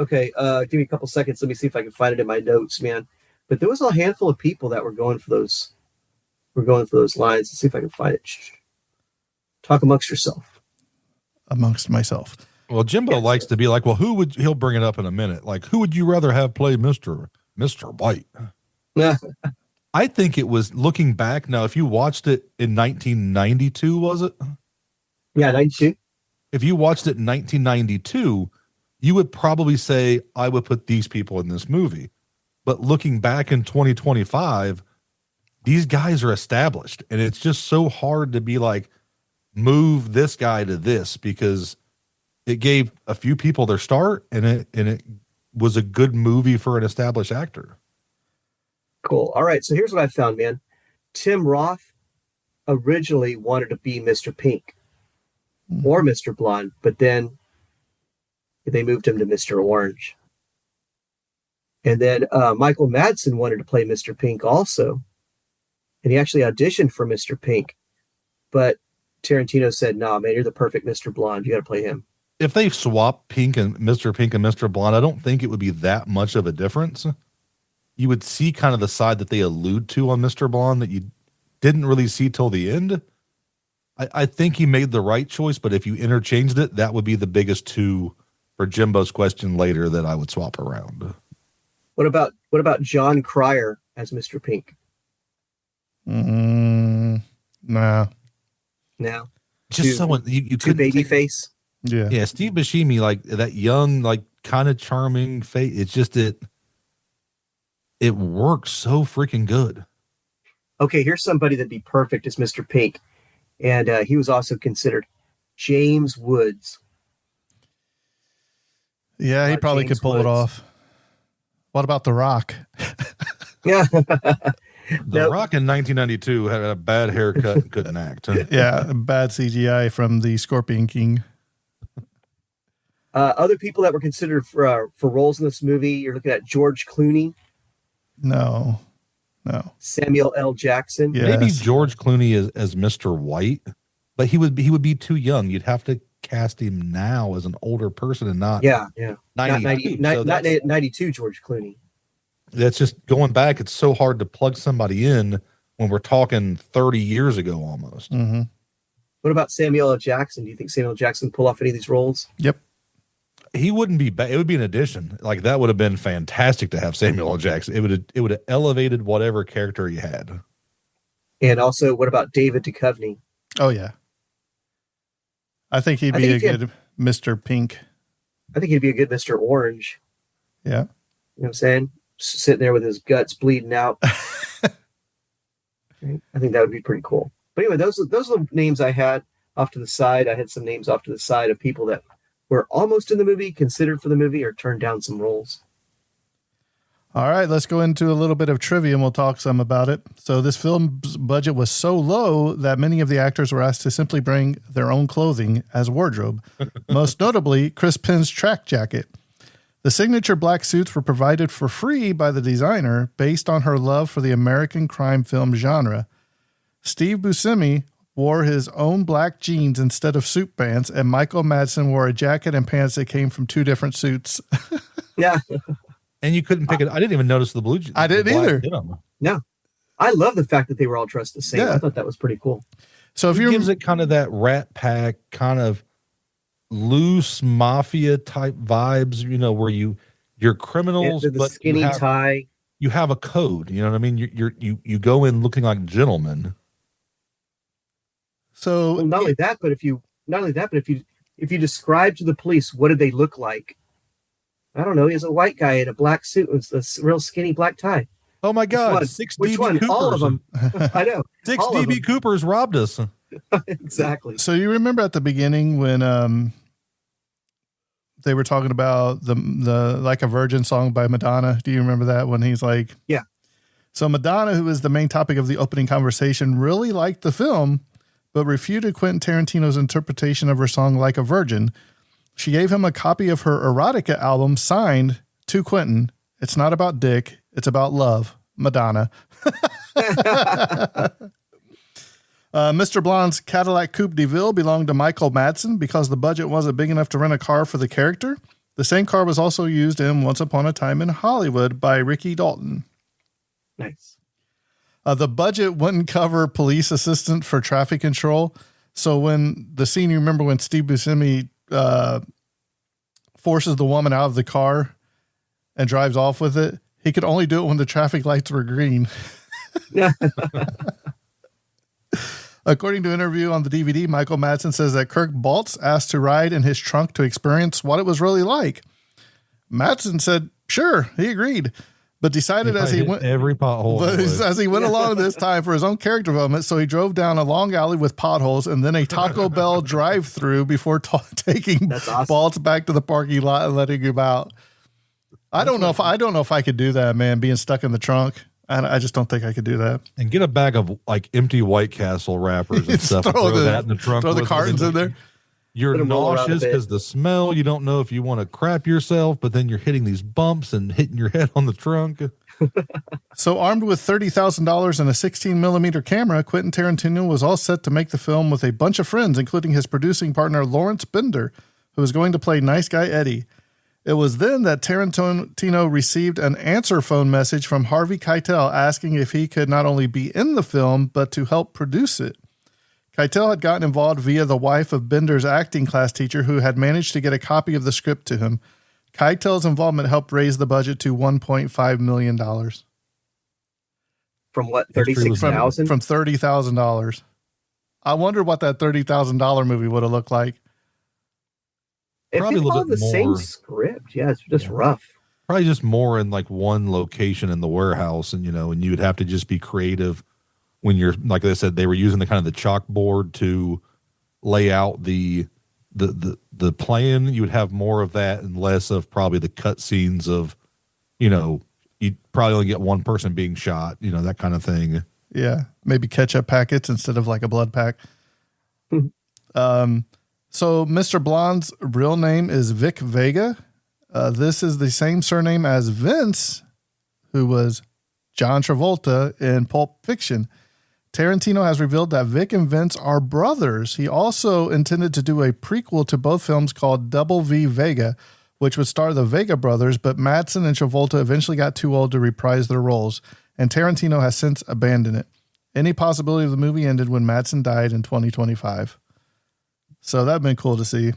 Okay, give me a couple seconds. Let me see if I can find it in my notes, man. But there was a handful of people that were going for those. Lines. Let's see if I can find it. Shh. Talk amongst yourself. Amongst myself. Well, Jimbo likes to be like, well, he'll bring it up in a minute. Like, who would you rather have play Mr. White? I think it was, looking back now, if you watched it in 1992, was it? Yeah, 92. If you watched it in 1992, you would probably say, I would put these people in this movie. But looking back in 2025, these guys are established. And it's just so hard to be like, move this guy to this, because it gave a few people their start and it was a good movie for an established actor. Cool. All right. So here's what I found, man. Tim Roth originally wanted to be Mr. Pink or Mr. Blonde, but then they moved him to Mr. Orange. And then Michael Madsen wanted to play Mr. Pink also. And he actually auditioned for Mr. Pink. But Tarantino said, "Nah, man, you're the perfect Mr. Blonde. You got to play him." If they swap Pink and Mr. Blonde, I don't think it would be that much of a difference. You would see kind of the side that they allude to on Mr. Blonde that you didn't really see till the end. I think he made the right choice, but if you interchanged it, that would be the biggest two for Jimbo's question later that I would swap around. What about John Cryer as Mr. Pink? Nah. Now, Just someone you too couldn't baby take, face. Yeah, Steve Buscemi, like that young, like kind of charming face. It's just it works so freaking good. Okay, here's somebody that'd be perfect as Mr. Pink, and he was also considered James Woods. Yeah, he probably could pull it off. What about The Rock? Yeah. The Rock in 1992 had a bad haircut and couldn't act. Yeah, bad CGI from the Scorpion King. Other people that were considered for roles in this movie, you're looking at George Clooney. No. Samuel L. Jackson. Yes. Maybe George Clooney as Mr. White, but he would be too young. You'd have to cast him now as an older person and not 92. Not 92 George Clooney. That's just going back. It's so hard to plug somebody in when we're talking 30 years ago almost. Mm-hmm. What about Samuel L. Jackson? Do you think Samuel L. Jackson pull off any of these roles? Yep. He wouldn't be bad. It would be an addition. Like that would have been fantastic to have Samuel L. Jackson. It would have elevated whatever character he had. And also, what about David Duchovny? Oh yeah. I think he'd be a good Mr. Pink. I think he'd be a good Mr. Orange. Yeah. You know what I'm saying? Sitting there with his guts bleeding out. Right? I think that would be pretty cool. But anyway, those are the names I had off to the side. I had some names off to the side of people that were almost in the movie, considered for the movie, or turned down some roles. All right, let's go into a little bit of trivia and we'll talk some about it. So this film's budget was so low that many of the actors were asked to simply bring their own clothing as wardrobe. Most notably, Chris Penn's track jacket. The signature black suits were provided for free by the designer based on her love for the American crime film genre. Steve Buscemi wore his own black jeans instead of suit pants, and Michael Madsen wore a jacket and pants that came from two different suits. Yeah. And you couldn't pick it. I didn't even notice the blue. I didn't either. No. I love the fact that they were all dressed the same. Yeah. I thought that was pretty cool. So if It gives it kind of that Rat Pack kind of loose mafia type vibes, where you're criminals, The but skinny tie. you have a code. You know what I mean? You go in looking like gentlemen. So Well, not only that, but if you describe to the police what did they look like, I don't know. He's a white guy in a black suit with a real skinny black tie. Oh my God! Which one? All of them. I know. 6 DB Coopers robbed us. Exactly. So you remember at the beginning when they were talking about the Like a Virgin song by Madonna? Do you remember that when he's like, yeah. So Madonna, who is the main topic of the opening conversation, really liked the film, but refuted Quentin Tarantino's interpretation of her song Like a Virgin. She gave him a copy of her erotica album signed to Quentin. It's not about dick. It's about love. Madonna. Mr. Blonde's Cadillac Coupe de Ville belonged to Michael Madsen because the budget wasn't big enough to rent a car for the character. The same car was also used in Once Upon a Time in Hollywood by Ricky Dalton. Nice. The budget wouldn't cover police assistant for traffic control. So when the scene, you remember when Steve Buscemi forces the woman out of the car and drives off with it, he could only do it when the traffic lights were green. According to an interview on the DVD, Michael Madsen says that Kirk Baltz asked to ride in his trunk to experience what it was really like. Madsen said, sure, he agreed, but decided as he went every pothole as he went along this time for his own character development. So he drove down a long alley with potholes and then a Taco Bell drive-through before taking Baltz back to the parking lot and letting him out. I don't know if I could do that, man. Being stuck in the trunk. I just don't think I could do that. And get a bag of like empty White Castle wrappers and stuff. Throw that in the trunk. Throw the cartons in there. You're nauseous because the smell. You don't know if you want to crap yourself, but then you're hitting these bumps and hitting your head on the trunk. So armed with $30,000 and a 16mm camera, Quentin Tarantino was all set to make the film with a bunch of friends, including his producing partner, Lawrence Bender, who was going to play Nice Guy Eddie. It was then that Tarantino received an answer phone message from Harvey Keitel asking if he could not only be in the film, but to help produce it. Keitel had gotten involved via the wife of Bender's acting class teacher who had managed to get a copy of the script to him. Keitel's involvement helped raise the budget to $1.5 million. From what, 36,000? From $30,000. I wonder what that $30,000 movie would have looked like. If Probably a they little followed bit the same more. script, yeah, it's just rough. Probably just more in like one location in the warehouse, and and you would have to just be creative when you're, like I said, they were using the kind of the chalkboard to lay out the plan. You would have more of that and less of probably the cut scenes of, you'd probably only get one person being shot, that kind of thing. Yeah, maybe ketchup packets instead of like a blood pack. So Mr. Blonde's real name is Vic Vega. This is the same surname as Vince, who was John Travolta in Pulp Fiction. Tarantino has revealed that Vic and Vince are brothers. He also intended to do a prequel to both films called Double V Vega, which would star the Vega brothers, but Madsen and Travolta eventually got too old to reprise their roles, and Tarantino has since abandoned it. Any possibility of the movie ended when Madsen died in 2025. So that'd been cool to see.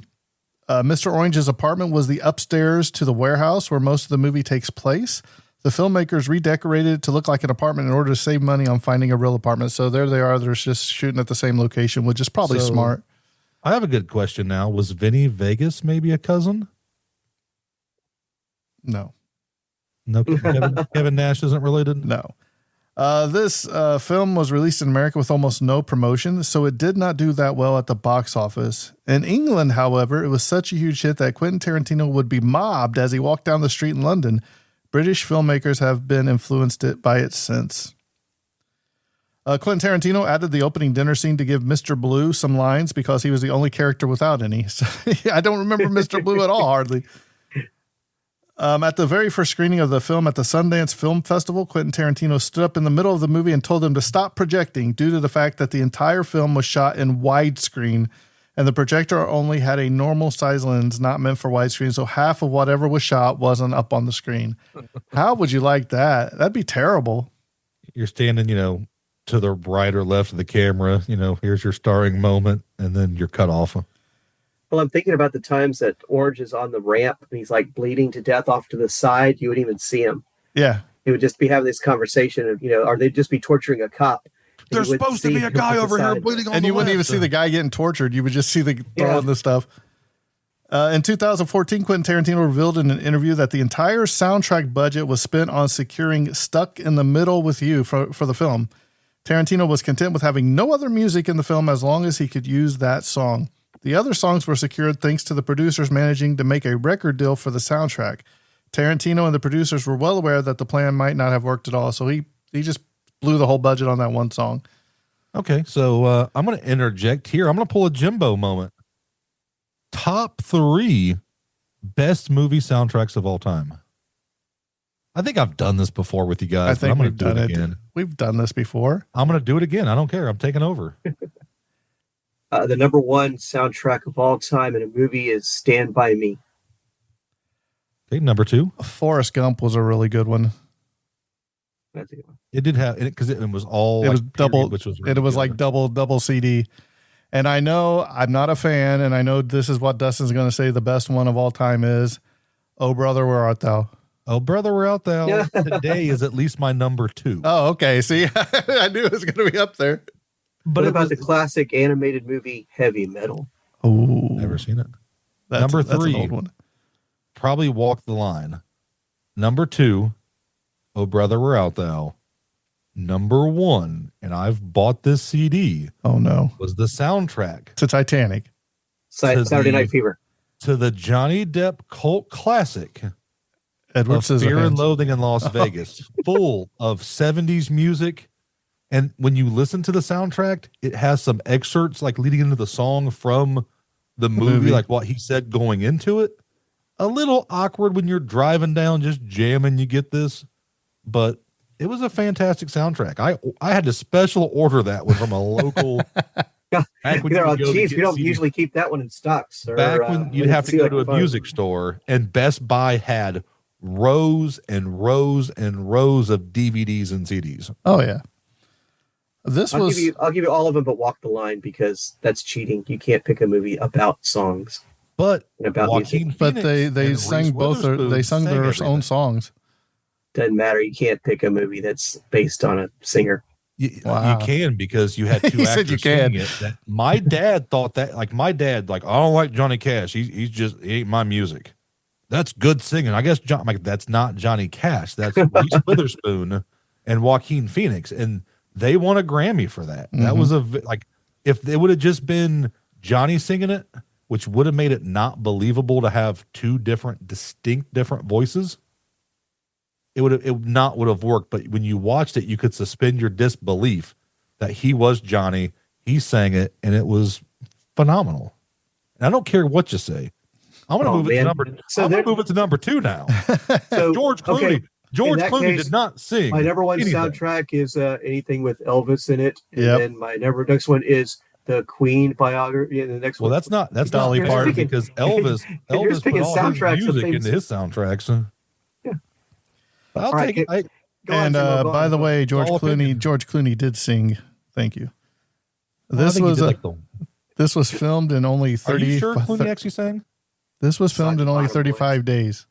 Mr. Orange's apartment was the upstairs to the warehouse where most of the movie takes place. The filmmakers redecorated it to look like an apartment in order to save money on finding a real apartment. So there they are. They're just shooting at the same location, which is probably smart. I have a good question now. Was Vinny Vegas maybe a cousin? No. No, Kevin Nash isn't related? No. This film was released in America with almost no promotion, so it did not do that well at the box office. In England, however, it was such a huge hit that Quentin Tarantino would be mobbed as he walked down the street in London. British filmmakers have been influenced by it since. Quentin Tarantino added the opening dinner scene to give Mr. Blue some lines because he was the only character without any. So, I don't remember Mr. Blue at all, hardly. At the very first screening of the film at the Sundance Film Festival, Quentin Tarantino stood up in the middle of the movie and told them to stop projecting due to the fact that the entire film was shot in widescreen and the projector only had a normal size lens not meant for widescreen, so half of whatever was shot wasn't up on the screen. How would you like that? That'd be terrible. You're standing, to the right or left of the camera, here's your starring moment, and then you're cut off. Well, I'm thinking about the times that Orange is on the ramp and he's like bleeding to death off to the side. You wouldn't even see him. Yeah. He would just be having this conversation of, or they'd just be torturing a cop. There's supposed to be a guy over here bleeding on the And you wouldn't even left. see the guy getting tortured. You would just see the throwing the stuff. In 2014, Quentin Tarantino revealed in an interview that the entire soundtrack budget was spent on securing Stuck in the Middle with You for the film. Tarantino was content with having no other music in the film as long as he could use that song. The other songs were secured thanks to the producers managing to make a record deal for the soundtrack. Tarantino and the producers were well aware that the plan might not have worked at all, so he just blew the whole budget on that one song. Okay, so I'm going to interject here. I'm going to pull a Jimbo moment. Top 3 best movie soundtracks of all time. I think I've done this before with you guys. I think I'm we've gonna done do it again. We've done this before. I'm going to do it again. I don't care. I'm taking over. The number one soundtrack of all time in a movie is Stand By Me. Okay, number 2. Forrest Gump was a really good one. That's a good one. It did have it because it was all It was period, double, which was and it was really like double CD. And I know I'm not a fan, and I know this is what Dustin's going to say the best one of all time is, Oh Brother, Where Art Thou? Oh brother, we're out there. Today is at least my number 2. Oh, okay. See, I knew it was going to be up there. But what about the classic animated movie Heavy Metal? Oh, never seen it. Number 3, that's an old one. Probably Walk the Line. Number 2, Oh Brother, We're Out Thou. Number 1, and I've bought this CD. Oh no, was the soundtrack to Titanic, Saturday Night Fever, to the Johnny Depp cult classic Edward of Fear and Scissorhands. Loathing in Las Vegas, full of 70s music. And when you listen to the soundtrack, it has some excerpts like leading into the song from the movie, like what he said going into it. A little awkward when you're driving down, just jamming, you get this. But it was a fantastic soundtrack. I had to special order that one from a local. we don't usually keep that one in stock, sir. Back when you'd have to go to a music store, and Best Buy had rows and rows and rows of DVDs and CDs. Oh yeah. I'll give you all of them, but Walk the Line, because that's cheating. You can't pick a movie about songs. But about Joaquin music. But they sang they sung their own songs. Doesn't matter. You can't pick a movie that's based on a singer. You can, because you had two actors singing it. My dad thought that, like, I don't like Johnny Cash. He ain't my music. That's good singing. I guess that's not Johnny Cash. That's Reese Witherspoon and Joaquin Phoenix, and they won a Grammy for that. That was if it would have just been Johnny singing it, which would have made it not believable to have two distinct different voices. It would have worked. But when you watched it, you could suspend your disbelief that he was Johnny. He sang it, and it was phenomenal. And I don't care what you say. I'm going to move it to number 2 now. So George Clooney. Okay. George Clooney did not sing. My number one anything. soundtrack is anything with Elvis in it. And then my next one is the Queen biography. And the next one. Well, that's Dolly Parton, because Elvis put all his music into his soundtracks. Yeah. I'll take it. And by the way, George Clooney did sing. Thank you. This was filmed in only 30. Are you sure Clooney actually sang? This was filmed in only 35 days.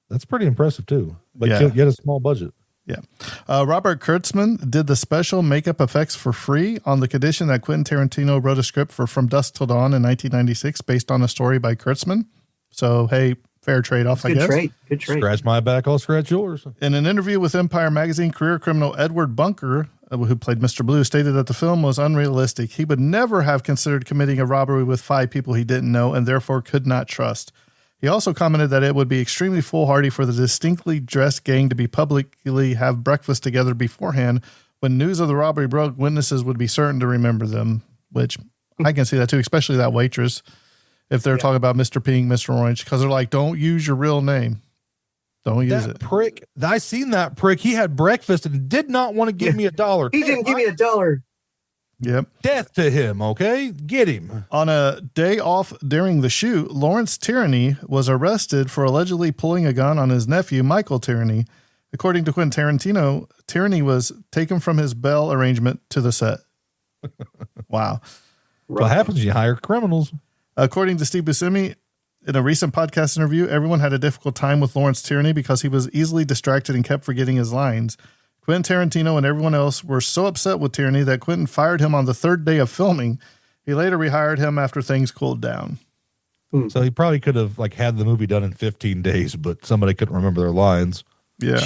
That's pretty impressive too. But yet a small budget. Yeah. Robert Kurtzman did the special makeup effects for free on the condition that Quentin Tarantino wrote a script for From Dusk Till Dawn in 1996 based on a story by Kurtzman. So, hey, fair trade-off, I guess. Good trade. Scratch my back, I'll scratch yours. In an interview with Empire Magazine, career criminal Edward Bunker, who played Mr. Blue, stated that the film was unrealistic. He would never have considered committing a robbery with 5 people he didn't know and therefore could not trust. He also commented that it would be extremely foolhardy for the distinctly dressed gang to be publicly have breakfast together beforehand. When news of the robbery broke, witnesses would be certain to remember them, which I can see that too, especially that waitress, if they're talking about Mr. Pink, Mr. Orange, because they're like, don't use your real name. Don't use it. Prick. I seen that prick. He had breakfast and did not want to give me $1. He didn't give me $1. Yep. Death to him, okay? Get him. On a day off during the shoot, Lawrence Tierney was arrested for allegedly pulling a gun on his nephew, Michael Tierney. According to Quentin Tarantino, Tierney was taken from his bail arrangement to the set. Wow. What happens when you hire criminals? According to Steve Buscemi, in a recent podcast interview, everyone had a difficult time with Lawrence Tierney because he was easily distracted and kept forgetting his lines. Quentin Tarantino and everyone else were so upset with Tierney that Quentin fired him on the 3rd day of filming. He later rehired him after things cooled down. So he probably could have had the movie done in 15 days, but somebody couldn't remember their lines. Yeah.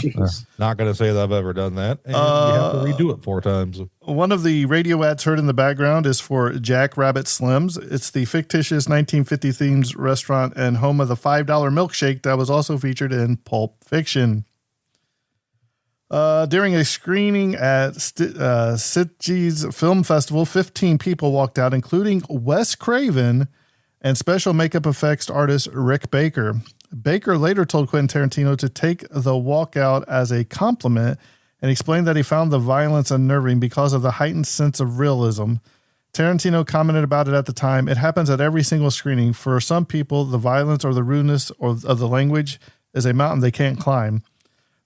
Not going to say that I've ever done that. And you have to redo it 4 times. One of the radio ads heard in the background is for Jack Rabbit Slims. It's the fictitious 1950 themed restaurant and home of the $5 milkshake that was also featured in Pulp Fiction. During a screening at Sitges Film Festival, 15 people walked out, including Wes Craven and special makeup effects artist Rick Baker. Baker later told Quentin Tarantino to take the walkout as a compliment and explained that he found the violence unnerving because of the heightened sense of realism. Tarantino commented about it at the time. It happens at every single screening. For some people, the violence or the rudeness of the language is a mountain they can't climb.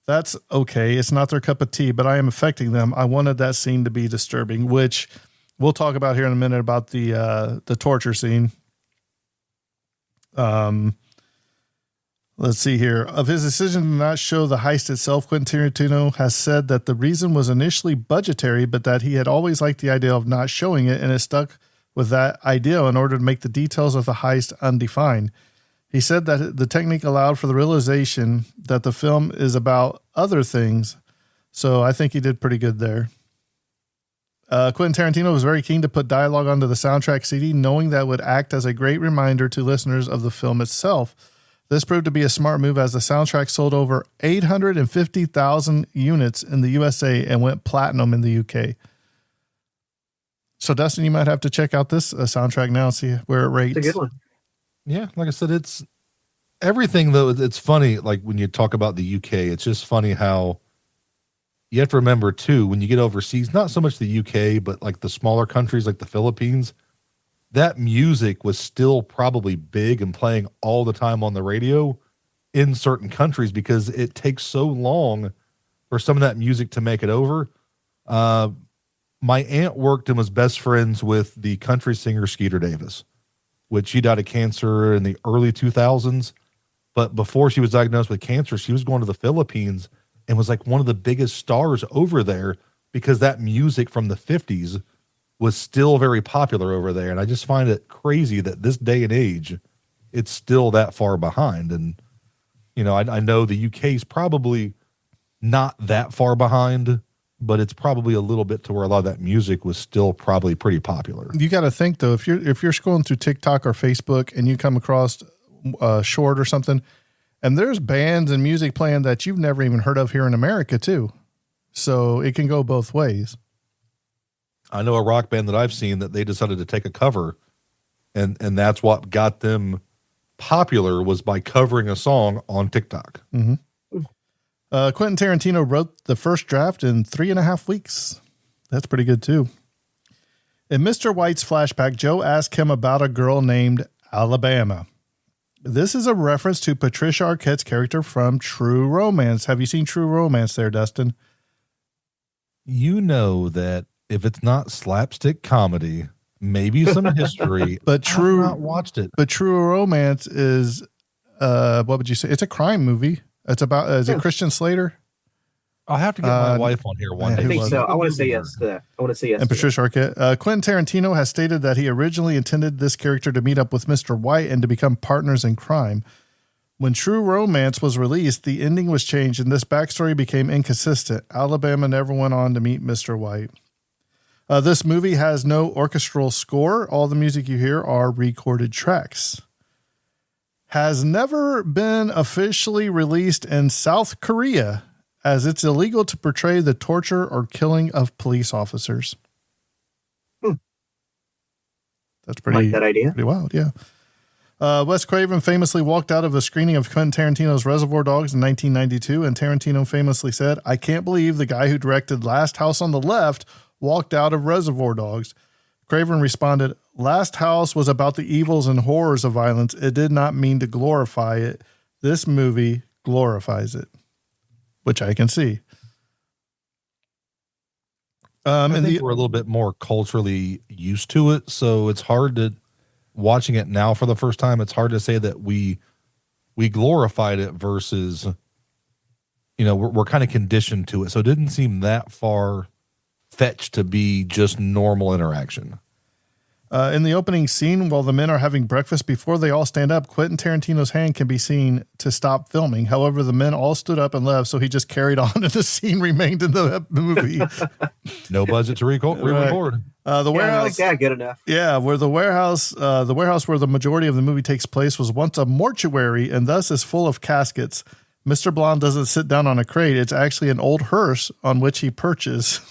That's okay. It's not their cup of tea, but I am affecting them. I wanted that scene to be disturbing, which we'll talk about here in a minute about the torture scene. Let's see here. Of his decision to not show the heist itself, Quentin Tarantino has said that the reason was initially budgetary, but that he had always liked the idea of not showing it and has stuck with that idea in order to make the details of the heist undefined. He said that the technique allowed for the realization that the film is about other things. So I think he did pretty good there. Quentin Tarantino was very keen to put dialogue onto the soundtrack CD, knowing that would act as a great reminder to listeners of the film itself. This proved to be a smart move as the soundtrack sold over 850,000 units in the USA and went platinum in the UK. So, Dustin, you might have to check out this soundtrack now and see where it rates. It's a good one. Yeah, like I said, it's everything, though. It's funny, like when you talk about the UK, it's just funny how you have to remember, too, when you get overseas, not so much the UK, but like the smaller countries like the Philippines, that music was still probably big and playing all the time on the radio in certain countries because it takes so long for some of that music to make it over. my aunt worked and was best friends with the country singer Skeeter Davis, which she died of cancer in the early 2000s. But before she was diagnosed with cancer, she was going to the Philippines and was like one of the biggest stars over there because that music from the 50s was still very popular over there. And I just find it crazy that this day and age, it's still that far behind. And, you know, I know the UK is probably not that far behind, but it's probably a little bit to where a lot of that music was still probably pretty popular. You got to think though, if you're scrolling through TikTok or Facebook and you come across a short or something, and there's bands and music playing that you've never even heard of here in America too. So it can go both ways. I know a rock band that I've seen that they decided to take a cover, and that's what got them popular, was by covering a song on TikTok. Mm-hmm. Quentin Tarantino wrote the first draft in 3.5 weeks. That's pretty good too. In Mr. White's flashback, Joe asked him about a girl named Alabama. This is a reference to Patricia Arquette's character from True Romance. Have you seen True Romance there, Dustin? You know that if it's not slapstick comedy, maybe some history, but I've not watched it. But True Romance is, what would you say? It's a crime movie. It's about, is it Christian Slater? I'll have to get my wife on here one day. I think so. I want to say yes to that. I want to say yes. And Patricia Arquette. Quentin Tarantino has stated that he originally intended this character to meet up with Mr. White and to become partners in crime. When True Romance was released, the ending was changed and this backstory became inconsistent. Alabama never went on to meet Mr. White. This movie has no orchestral score. All the music you hear are recorded tracks. Has never been officially released in South Korea, as it's illegal to portray the torture or killing of police officers. That's pretty, like that idea. Pretty wild, yeah. Wes Craven famously walked out of a screening of Quentin Tarantino's Reservoir Dogs in 1992, and Tarantino famously said, "I can't believe the guy who directed Last House on the Left walked out of Reservoir Dogs." Craven responded, "Last House was about the evils and horrors of violence. It did not mean to glorify it. This movie glorifies it," which I can see. I think we're a little bit more culturally used to it, so it's hard to, watching it now for the first time, it's hard to say that we glorified it versus, you know, we're kind of conditioned to it. So it didn't seem that far fetched to be just normal interaction. In the opening scene, while the men are having breakfast, before they all stand up, Quentin Tarantino's hand can be seen to stop filming. However, the men all stood up and left, so he just carried on and the scene remained in the movie. No budget to re-record. The warehouse, like that, good enough. Yeah, where the warehouse where the majority of the movie takes place was once a mortuary and thus is full of caskets. Mr. Blonde doesn't sit down on a crate. It's actually an old hearse on which he perches.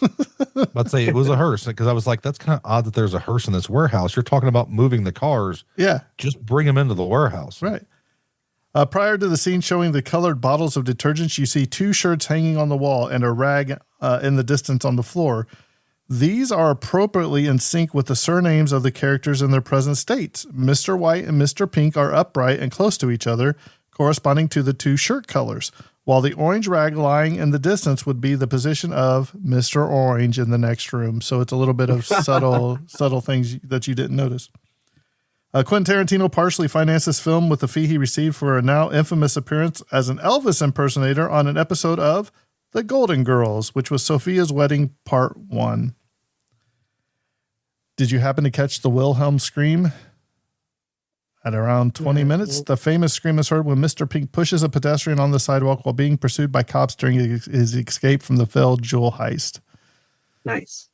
I'd say it was a hearse, because I was like, that's kind of odd that there's a hearse in this warehouse. You're talking about moving the cars. Yeah. Just bring them into the warehouse. Right. Prior to the scene showing the colored bottles of detergents, you see 2 shirts hanging on the wall and a rag in the distance on the floor. These are appropriately in sync with the surnames of the characters in their present states. Mr. White and Mr. Pink are upright and close to each other, corresponding to the 2 shirt colors, while the orange rag lying in the distance would be the position of Mr. Orange in the next room. So it's a little bit of subtle things that you didn't notice. Quentin Tarantino partially financed this film with the fee he received for a now infamous appearance as an Elvis impersonator on an episode of The Golden Girls, which was Sophia's Wedding Part 1. Did you happen to catch the Wilhelm scream? At around 20 minutes, the famous scream is heard when Mr. Pink pushes a pedestrian on the sidewalk while being pursued by cops during his escape from the failed jewel heist. Nice.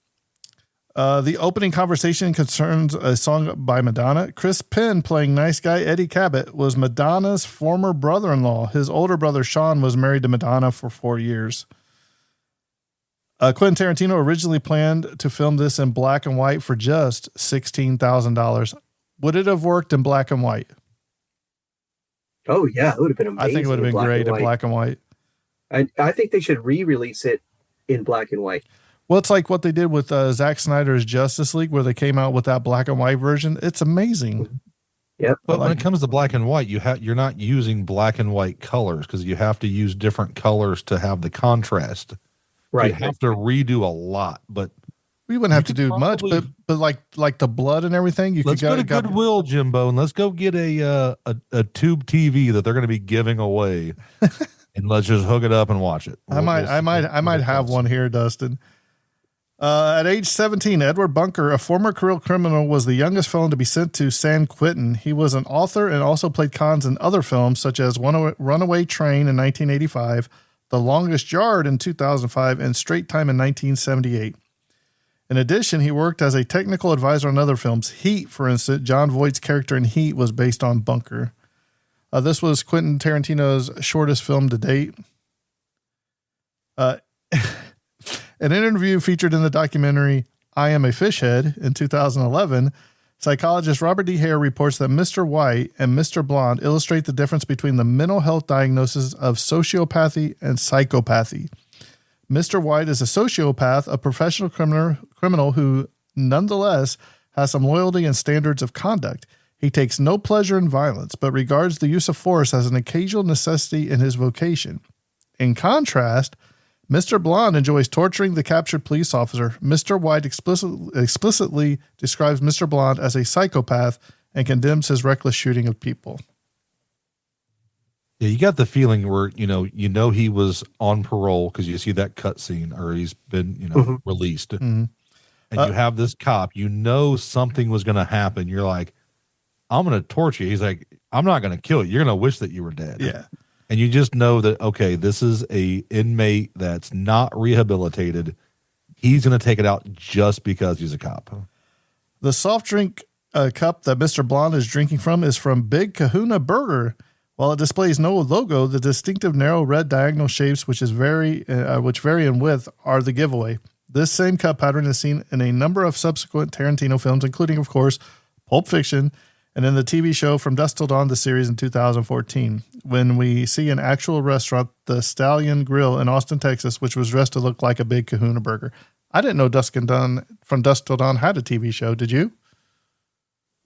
The opening conversation concerns a song by Madonna. Chris Penn, playing nice guy Eddie Cabot, was Madonna's former brother-in-law. His older brother Sean was married to Madonna for 4 years. Quentin Tarantino originally planned to film this in black and white for just $16,000. Would it have worked in black and white? Oh, yeah. It would have been amazing. I think it would have been great in black and white. I think they should re-release it in black and white. Well, it's like what they did with Zack Snyder's Justice League, where they came out with that black and white version. It's amazing. Yep. But when it comes to black and white, you're not using black and white colors, because you have to use different colors to have the contrast. Right. You have to redo a lot, but We wouldn't have to do much, probably- but like the blood and everything, Let's go to Goodwill, Jimbo, and let's go get a tube TV that they're going to be giving away, and let's just hook it up and watch it. I might have one here, Dustin. At age 17, Edward Bunker, a former career criminal, was the youngest felon to be sent to San Quentin. He was an author and also played cons in other films such as Runaway Train in 1985, The Longest Yard in 2005, and Straight Time in 1978. In addition, he worked as a technical advisor on other films. Heat, for instance, John Voight's character in Heat was based on Bunker. This was Quentin Tarantino's shortest film to date. An interview featured in the documentary I Am a Fishhead in 2011, psychologist Robert D. Hare reports that Mr. White and Mr. Blonde illustrate the difference between the mental health diagnosis of sociopathy and psychopathy. Mr. White is a sociopath, a professional criminal who, nonetheless, has some loyalty and standards of conduct. He takes no pleasure in violence, but regards the use of force as an occasional necessity in his vocation. In contrast, Mr. Blonde enjoys torturing the captured police officer. Mr. White explicitly describes Mr. Blonde as a psychopath and condemns his reckless shooting of people. Yeah, you got the feeling where you know he was on parole because you see that cut scene, or he's been released, and you have this cop. You know something was going to happen. You're like, I'm going to torture you. He's like, I'm not going to kill you. You're going to wish that you were dead. Yeah, and you just know that okay, this is a inmate that's not rehabilitated. He's going to take it out just because he's a cop. The soft drink cup that Mr. Blonde is drinking from is from Big Kahuna Burger. While it displays no logo, the distinctive narrow red diagonal shapes, which vary in width, are the giveaway. This same cup pattern is seen in a number of subsequent Tarantino films, including, of course, Pulp Fiction, and in the TV show From Dusk Till Dawn, the series in 2014, when we see an actual restaurant, the Stallion Grill in Austin, Texas, which was dressed to look like a Big Kahuna Burger. I didn't know From Dusk Till Dawn had a TV show. Did you?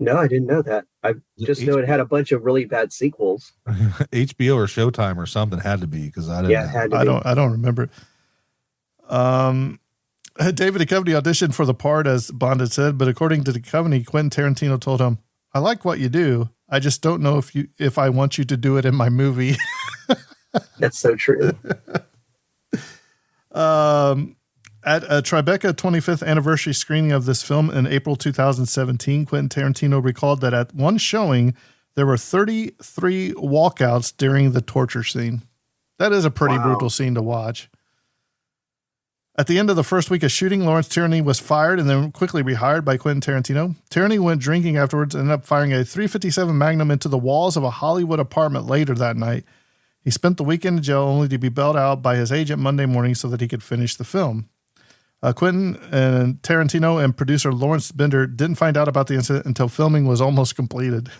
No, I didn't know that. I just know it had a bunch of really bad sequels. HBO or Showtime or something had to be because I didn't. Yeah, it had to be. I don't remember. David Duchovny auditioned for the part, as Bond had said, but according to Duchovny, Quentin Tarantino told him, "I like what you do. I just don't know if I want you to do it in my movie." That's so true. At a Tribeca 25th anniversary screening of this film in April 2017, Quentin Tarantino recalled that at one showing, there were 33 walkouts during the torture scene. That is a pretty brutal scene to watch. At the end of the first week of shooting, Lawrence Tierney was fired and then quickly rehired by Quentin Tarantino. Tierney went drinking afterwards and ended up firing a .357 Magnum into the walls of a Hollywood apartment later that night. He spent the weekend in jail only to be bailed out by his agent Monday morning so that he could finish the film. Quentin and Tarantino and producer Lawrence Bender didn't find out about the incident until filming was almost completed.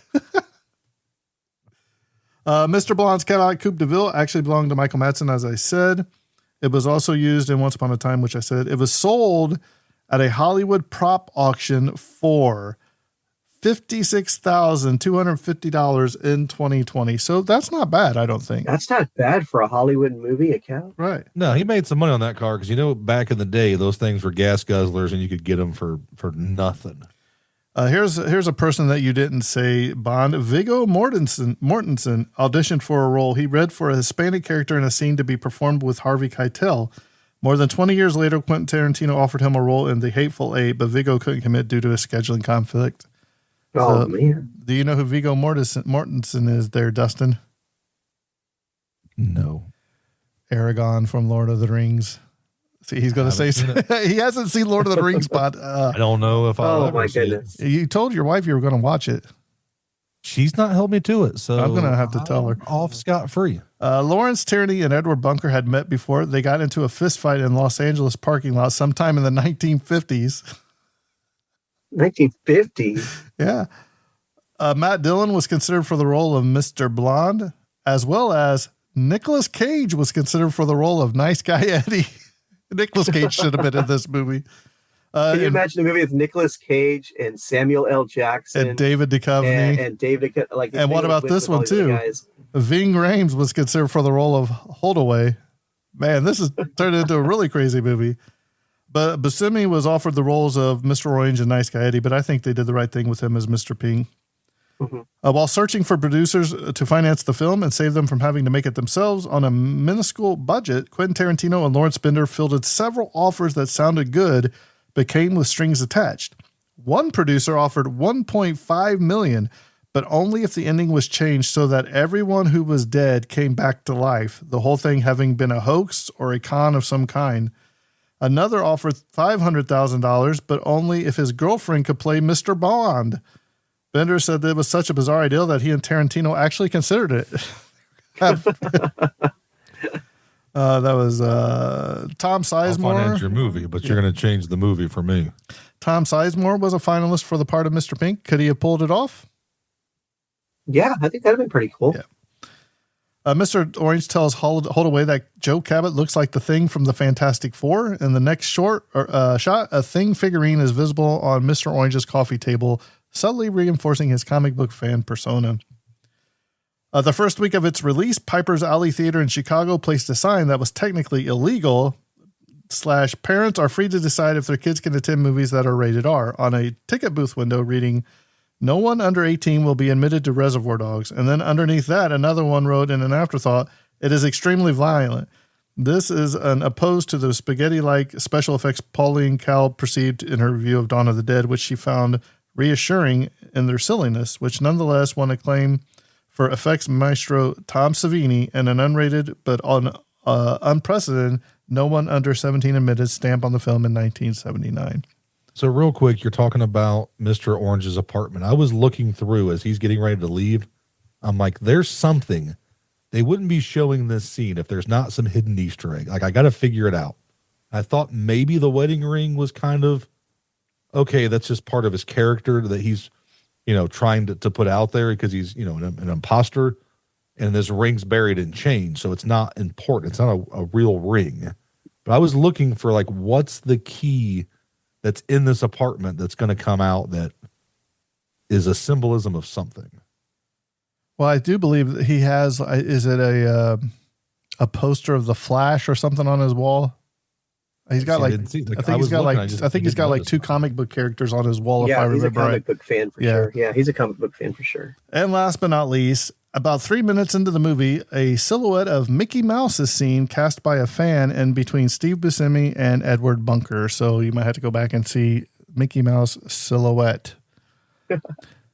Mr. Blonde's Cadillac Coupe de Ville actually belonged to Michael Madsen, as I said. It was also used in Once Upon a Time, which I said. It was sold at a Hollywood prop auction for $56,250 in 2020. So that's not bad, I don't think. That's not bad for a Hollywood movie account. Right. No, he made some money on that car because back in the day, those things were gas guzzlers and you could get them for nothing. Here's a person that you didn't say, Bond. Viggo Mortensen auditioned for a role. He read for a Hispanic character in a scene to be performed with Harvey Keitel. More than 20 years later, Quentin Tarantino offered him a role in The Hateful Eight, but Viggo couldn't commit due to a scheduling conflict. Oh, man. Do you know who Viggo Mortensen is there, Dustin? No. Aragorn from Lord of the Rings. See, he's going to say he hasn't seen Lord of the Rings, but I don't know if I'll ever see it. You told your wife you were going to watch it. She's not held me to it, so I'm going to have to tell her. Off scot-free. Lawrence Tierney and Edward Bunker had met before. They got into a fist fight in Los Angeles parking lot sometime in the 1950s. 1950s? Yeah. Matt Dillon was considered for the role of Mr. Blonde, as well as Nicolas Cage was considered for the role of Nice Guy Eddie. Nicolas Cage should have been in this movie. Can you imagine a movie with Nicolas Cage and Samuel L. Jackson and David Duchovny and David Duchovny? Like, and what about this one too? Ving Rhames was considered for the role of Holdaway. Man, this has turned into a really crazy movie. But Buscemi was offered the roles of Mr. Orange and Nice Guy Eddie, but I think they did the right thing with him as Mr. Ping. Mhm. While searching for producers to finance the film and save them from having to make it themselves on a minuscule budget, Quentin Tarantino and Lawrence Bender fielded several offers that sounded good, but came with strings attached. One producer offered $1.5 million, but only if the ending was changed so that everyone who was dead came back to life, the whole thing having been a hoax or a con of some kind. Another offered $500,000, but only if his girlfriend could play Mr. Bond. Bender said that it was such a bizarre idea that he and Tarantino actually considered it. That was Tom I'll Sizemore. finance your movie, but you're going to change the movie for me. Tom Sizemore was a finalist for the part of Mr. Pink. Could he have pulled it off? Yeah, I think that'd have been pretty cool. Yeah. Mr. Orange tells Holdaway that Joe Cabot looks like the Thing from the Fantastic Four. In the next shot, a Thing figurine is visible on Mr. Orange's coffee table, subtly reinforcing his comic book fan persona. The first week of its release, Piper's Alley Theater in Chicago placed a sign that was technically illegal / parents are free to decide if their kids can attend movies that are rated R on a ticket booth window reading, "No one under 18 will be admitted to Reservoir Dogs." And then underneath that, another one wrote in an afterthought, "It is extremely violent." This is an opposed to the spaghetti-like special effects Pauline Kael perceived in her review of Dawn of the Dead, which she found reassuring in their silliness, which nonetheless won acclaim for effects maestro Tom Savini and an unrated but unprecedented "No one under 17 admitted" stamp on the film in 1979. So real quick, you're talking about Mr. Orange's apartment. I was looking through as he's getting ready to leave. I'm like, there's something. They wouldn't be showing this scene if there's not some hidden Easter egg. Like, I got to figure it out. I thought maybe the wedding ring was kind of, okay, that's just part of his character that he's, trying to put out there because he's, an imposter. And this ring's buried in chains, so it's not important. It's not a real ring. But I was looking for, like, what's the key that's in this apartment that's going to come out that is a symbolism of something. Well, I do believe that he has, is it a poster of the Flash or something on his wall? He's got I think he's got like two comic book characters on his wall. Yeah, if I he's a remember comic right. book fan for sure. Yeah, he's a comic book fan for sure. And last but not least, about 3 minutes into the movie, a silhouette of Mickey Mouse is seen cast by a fan in between Steve Buscemi and Edward Bunker. So you might have to go back and see Mickey Mouse silhouette.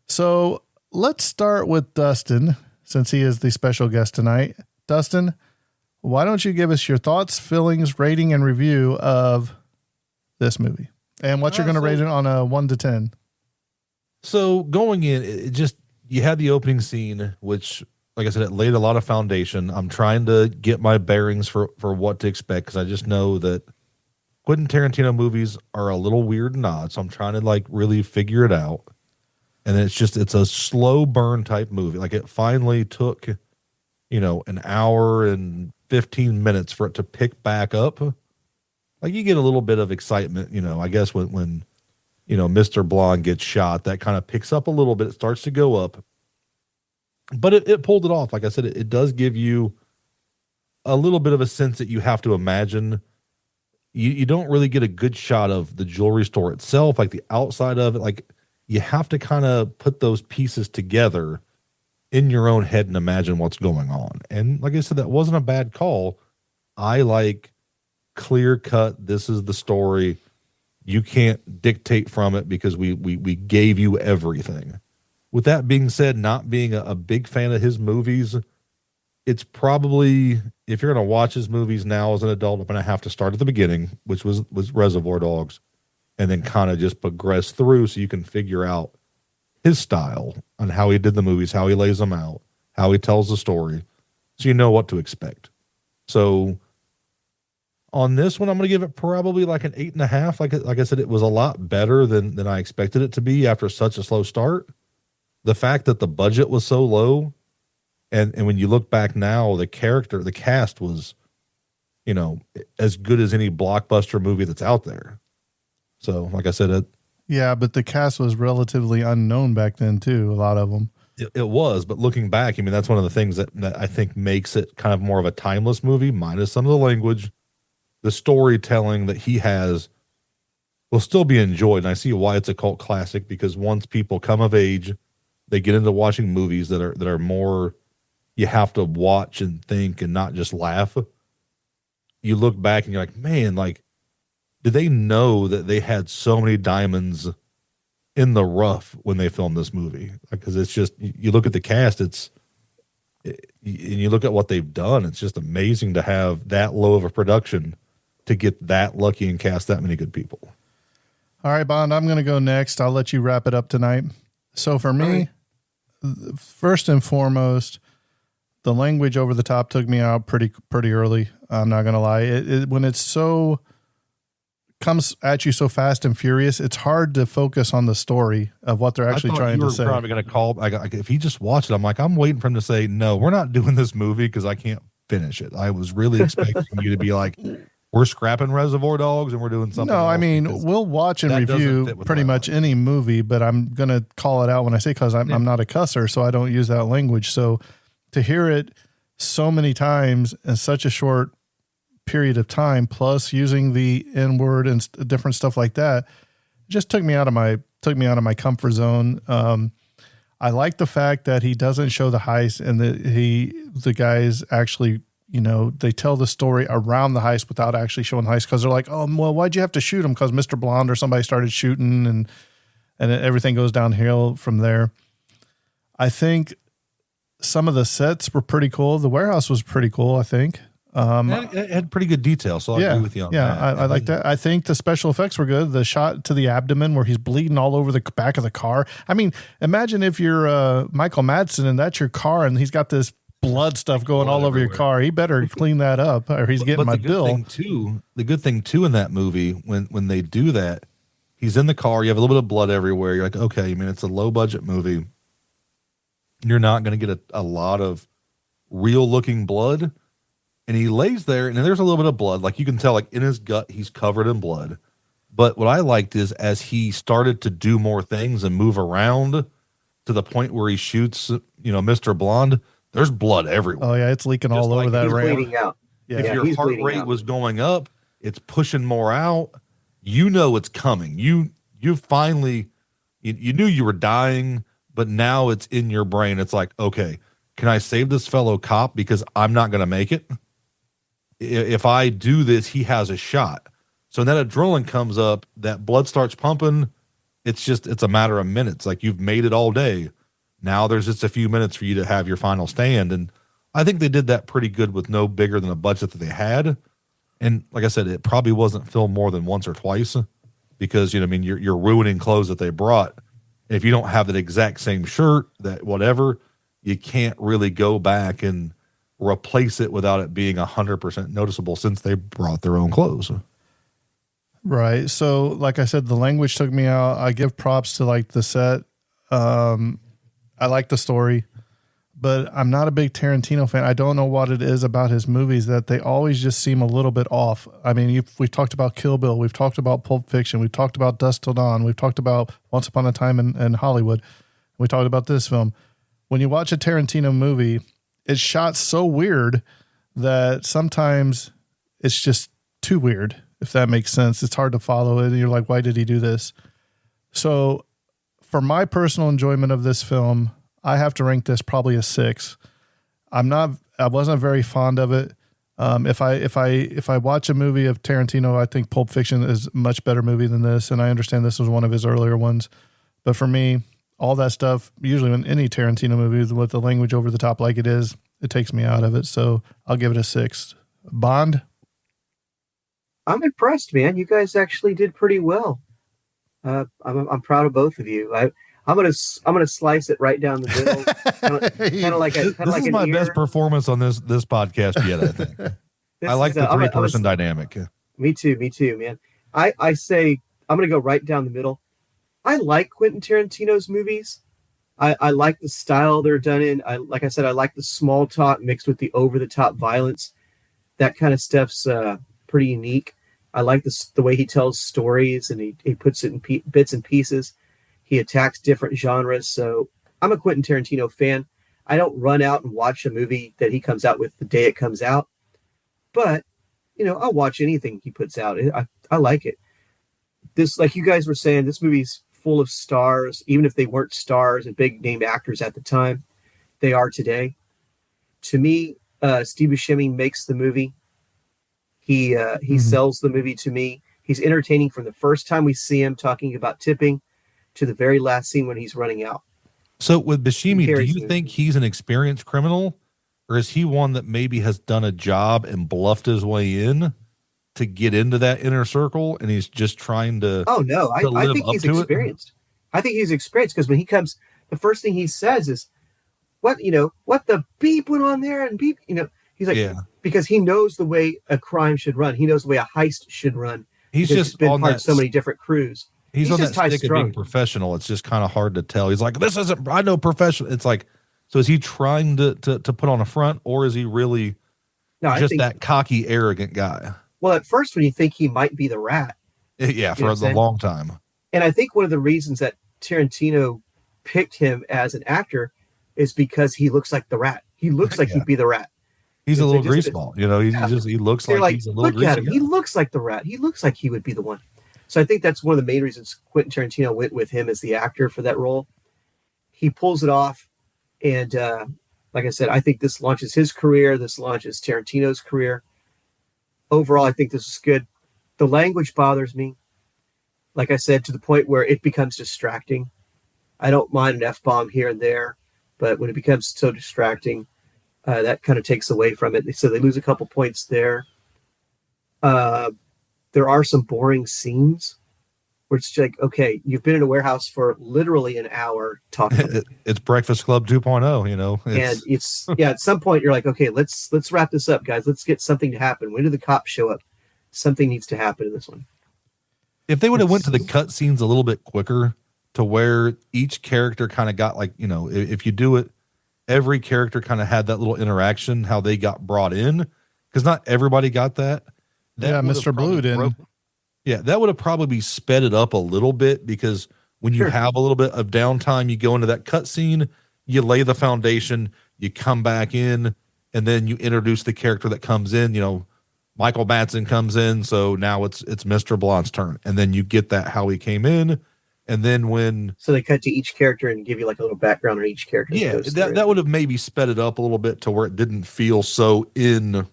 So let's start with Dustin, since he is the special guest tonight. Dustin, why don't you give us your thoughts, feelings, rating, and review of this movie? And what you're going to rate it on a 1 to 10. So going in, it just, you had the opening scene, which, like I said, it laid a lot of foundation. I'm trying to get my bearings for what to expect, because I just know that Quentin Tarantino movies are a little weird and odd. So I'm trying to like really figure it out. And it's a slow burn type movie. Like, it finally took, an hour and 15 minutes for it to pick back up. Like, you get a little bit of excitement, I guess when Mr. Blonde gets shot, that kind of picks up a little bit. It starts to go up, but it pulled it off. Like I said, it does give you a little bit of a sense that you have to imagine. You don't really get a good shot of the jewelry store itself, like the outside of it. Like, you have to kind of put those pieces together in your own head and imagine what's going on. And like I said, that wasn't a bad call. I like clear cut. This is the story. You can't dictate from it because we gave you everything. With that being said, not being a big fan of his movies, it's probably, if you're going to watch his movies now as an adult, I'm going to have to start at the beginning, which was Reservoir Dogs, and then kind of just progress through so you can figure out his style on how he did the movies, how he lays them out, how he tells the story, so you know what to expect. So on this one, I'm going to give it probably like an 8.5. Like I said, it was a lot better than I expected it to be after such a slow start. The fact that the budget was so low, and when you look back now, the cast was, as good as any blockbuster movie that's out there. So, like I said, yeah, but the cast was relatively unknown back then too. A lot of them. It was, but looking back, I mean, that's one of the things that I think makes it kind of more of a timeless movie, minus some of the language, the storytelling that he has will still be enjoyed. And I see why it's a cult classic, because once people come of age, they get into watching movies that are more, you have to watch and think and not just laugh. You look back and you're like, man, like, did they know that they had so many diamonds in the rough when they filmed this movie? Because it's just, you look at the cast, and you look at what they've done. It's just amazing to have that low of a production to get that lucky and cast that many good people. All right, Bond, I'm going to go next. I'll let you wrap it up tonight. So for me, first and foremost, the language over the top took me out pretty early. I'm not going to lie. When it's so comes at you so fast and furious, it's hard to focus on the story of what they're actually trying to say. Probably going to call. If he just watched it, I'm like, I'm waiting for him to say, no, we're not doing this movie because I can't finish it. I was really expecting you to be like, we're scrapping Reservoir Dogs and we're doing something. No, I mean, we'll watch and review pretty much any movie, but I'm going to call it out when I say, because I'm not a cusser, so I don't use that language. So to hear it so many times in such a short period of time, plus using the N word and different stuff like that, just took me out of my comfort zone. I like the fact that he doesn't show the heist, and the guys actually, they tell the story around the heist without actually showing the heist, because they're like, oh, well, why'd you have to shoot him? Because Mr. Blonde or somebody started shooting, and everything goes downhill from there. I think some of the sets were pretty cool. The warehouse was pretty cool, I think. It had pretty good detail, so I agree with you on that. I like that. I think the special effects were good. The shot to the abdomen where he's bleeding all over the back of the car. I mean, imagine if you're Michael Madsen and that's your car and he's got this blood stuff going all over your car. He better clean that up or he's getting my bill. The good thing too in that movie, when they do that, he's in the car, you have a little bit of blood everywhere. You're like, okay, I mean, it's a low budget movie. You're not going to get a lot of real looking blood. And he lays there, and there's a little bit of blood. Like, you can tell, like, in his gut, he's covered in blood. But what I liked is, as he started to do more things and move around to the point where he shoots, Mr. Blonde, there's blood everywhere. Oh, yeah, it's leaking all over that ramp. Bleeding out. Yeah. If your heart rate was going up, it's pushing more out. It's coming. You finally, you knew you were dying, but now it's in your brain. It's like, okay, can I save this fellow cop because I'm not going to make it? If I do this, he has a shot. So when that adrenaline comes up, that blood starts pumping. It's a matter of minutes. Like, you've made it all day. Now there's just a few minutes for you to have your final stand. And I think they did that pretty good with no bigger than a budget that they had. And like I said, it probably wasn't filmed more than once or twice because, you're ruining clothes that they brought. If you don't have that exact same shirt, that whatever, you can't really go back and replace it without it being 100% noticeable since they brought their own clothes. Right. So like I said, the language took me out. I give props to like the set. I like the story, but I'm not a big Tarantino fan. I don't know what it is about his movies that they always just seem a little bit off. I mean, we've talked about Kill Bill. We've talked about Pulp Fiction. We've talked about Dusk Till Dawn. We've talked about Once Upon a Time in Hollywood. We talked about this film. When you watch a Tarantino movie, it's shot so weird that sometimes it's just too weird, if that makes sense. It's hard to follow it. And you're like, why did he do this? So for my personal enjoyment of this film, I have to rank this probably a 6. I wasn't very fond of it. If I watch a movie of Tarantino, I think Pulp Fiction is a much better movie than this. And I understand this was one of his earlier ones, but for me, all that stuff, usually in any Tarantino movie with the language over the top like it is, it takes me out of it. So I'll give it a 6. Bond? I'm impressed, man. You guys actually did pretty well. I'm proud of both of you. I'm gonna slice it right down the middle, kind of like this is my best performance on this podcast yet. I think I like the 3-person dynamic. Me too, man. I say I'm gonna go right down the middle. I like Quentin Tarantino's movies. I like the style they're done in. Like I said, I like the small talk mixed with the over-the-top violence. That kind of stuff's pretty unique. I like the way he tells stories and he puts it in bits and pieces. He attacks different genres. So I'm a Quentin Tarantino fan. I don't run out and watch a movie that he comes out with the day it comes out. But, I'll watch anything he puts out. I like it. this, like you guys were saying, this movie's full of stars, even if they weren't stars and big name actors at the time, they are today. To me, Steve Buscemi makes the movie. He sells the movie to me. He's entertaining from the first time we see him talking about tipping to the very last scene when he's running out. So with Buscemi, do you think he's an experienced criminal, or is he one that maybe has done a job and bluffed his way in to get into that inner circle, and he's just trying to? Oh no, I think he's experienced. I think he's experienced because when he comes, the first thing he says is, "What what the beep went on there?" And beep, he's like, because he knows the way a crime should run. He knows the way a heist should run. He's just been part of so many different crews. He's on that stick of being professional. It's just kind of hard to tell. He's like, this isn't, I know professional. It's like, so is he trying to put on a front, or is he really that cocky, arrogant guy? Well, at first when you think he might be the rat. Yeah, for a long time. And I think one of the reasons that Tarantino picked him as an actor is because he looks like the rat. He looks like he'd be the rat. He's a little greaseball, he looks like he's a little greasy. Look at him. He looks like the rat. He looks like he would be the one. So I think that's one of the main reasons Quentin Tarantino went with him as the actor for that role. He pulls it off. And like I said, I think this launches his career. This launches Tarantino's career. Overall, I think this is good. The language bothers me. Like I said, to the point where it becomes distracting. I don't mind an F-bomb here and there, but when it becomes so distracting, that kind of takes away from it. So they lose a couple points there. There are some boring scenes where it's like, okay, you've been in a warehouse for literally an hour talking. It's Breakfast Club 2.0, and it's at some point you're like, okay, let's wrap this up, guys. Let's get something to happen. When do the cops show up? Something needs to happen in this one. If they would have went to the cut scenes a little bit quicker, to where each character kind of got, like, if you do it, every character kind of had that little interaction, how they got brought in, because not everybody got that. Mr. Blue didn't. That would have probably sped it up a little bit, because when you have a little bit of downtime, you go into that cut scene, you lay the foundation, you come back in, and then you introduce the character that comes in. Michael Madsen comes in, so now it's Mr. Blonde's turn, and then you get that how he came in, and then so they cut to each character and give you like a little background on each character. Yeah, that would have maybe sped it up a little bit to where it didn't feel so in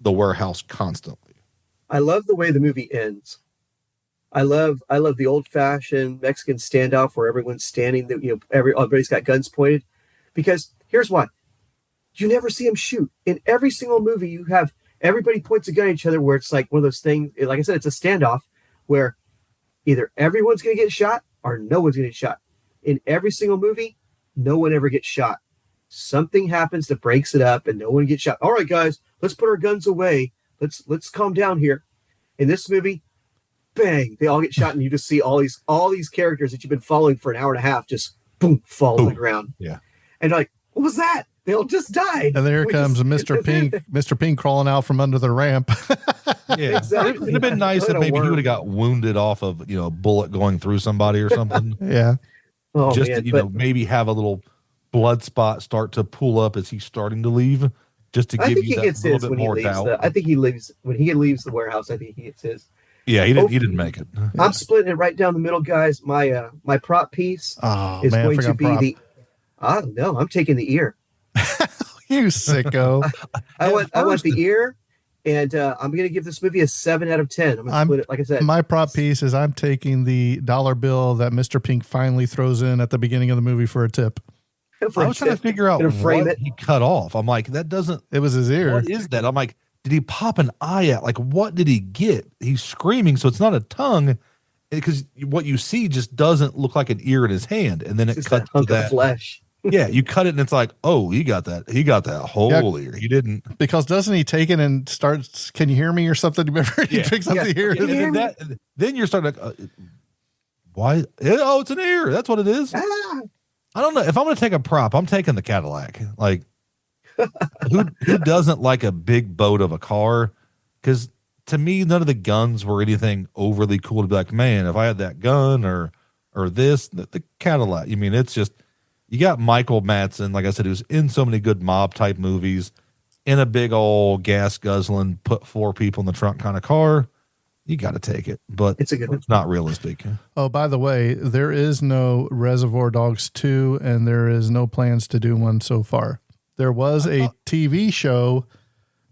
the warehouse constantly. I love the way the movie ends. I love the old-fashioned Mexican standoff where everyone's standing. Everybody's got guns pointed. Because here's why: you never see him shoot. In every single movie, you have everybody points a gun at each other, where it's like one of those things. Like I said, it's a standoff where either everyone's going to get shot or no one's going to get shot. In every single movie, no one ever gets shot. Something happens that breaks it up, and no one gets shot. All right, guys, let's put our guns away. Let's calm down here. In this movie, bang, they all get shot, and you just see all these characters that you've been following for an hour and a half just boom fall to the ground. Yeah. And you're like, what was that? They all just died. And there comes Mr. Pink, Mr. Pink crawling out from under the ramp. Yeah. Exactly. It'd have been nice if maybe he would have got wounded off of, a bullet going through somebody or something. Yeah. Oh, just man, to, maybe have a little blood spot start to pull up as he's starting to leave, just to give you that little bit more doubt. I think he leaves when he leaves the warehouse. I think he gets his. Yeah, he didn't make it. I'm splitting it right down the middle, guys. My prop piece is going to be no, I'm taking the ear. You sicko. I want the ear, and I'm going to give this movie a 7 out of 10. I'm going to split it, like I said. My prop piece is I'm taking the dollar bill that Mr. Pink finally throws in at the beginning of the movie for a tip. I was trying to figure out what he cut off. I'm like, that doesn't. It was his ear. What is that? I'm like, did he pop an eye out? Like, what did he get? He's screaming, so it's not a tongue, because what you see just doesn't look like an ear in his hand, and then it cuts to that flesh. Yeah, you cut it, and it's like, oh, he got that. He got that whole ear. He didn't, because doesn't he take it and starts? Can you hear me or something? Remember, he picks up the ear. Then you're starting to. Why? Oh, it's an ear. That's what it is. I don't know. If I'm going to take a prop, I'm taking the Cadillac. Like, who doesn't like a big boat of a car? Because to me, none of the guns were anything overly cool to be like, man, if I had that gun or this, the Cadillac. I mean, it's just, you got Michael Madsen, like I said, who's in so many good mob type movies, in a big old gas guzzling, put 4 people in the trunk kind of car. you got to take it, but It's a good one. It's not realistic. Oh, by the way, there is no Reservoir Dogs 2, and there is no plans to do one so far. There was a TV show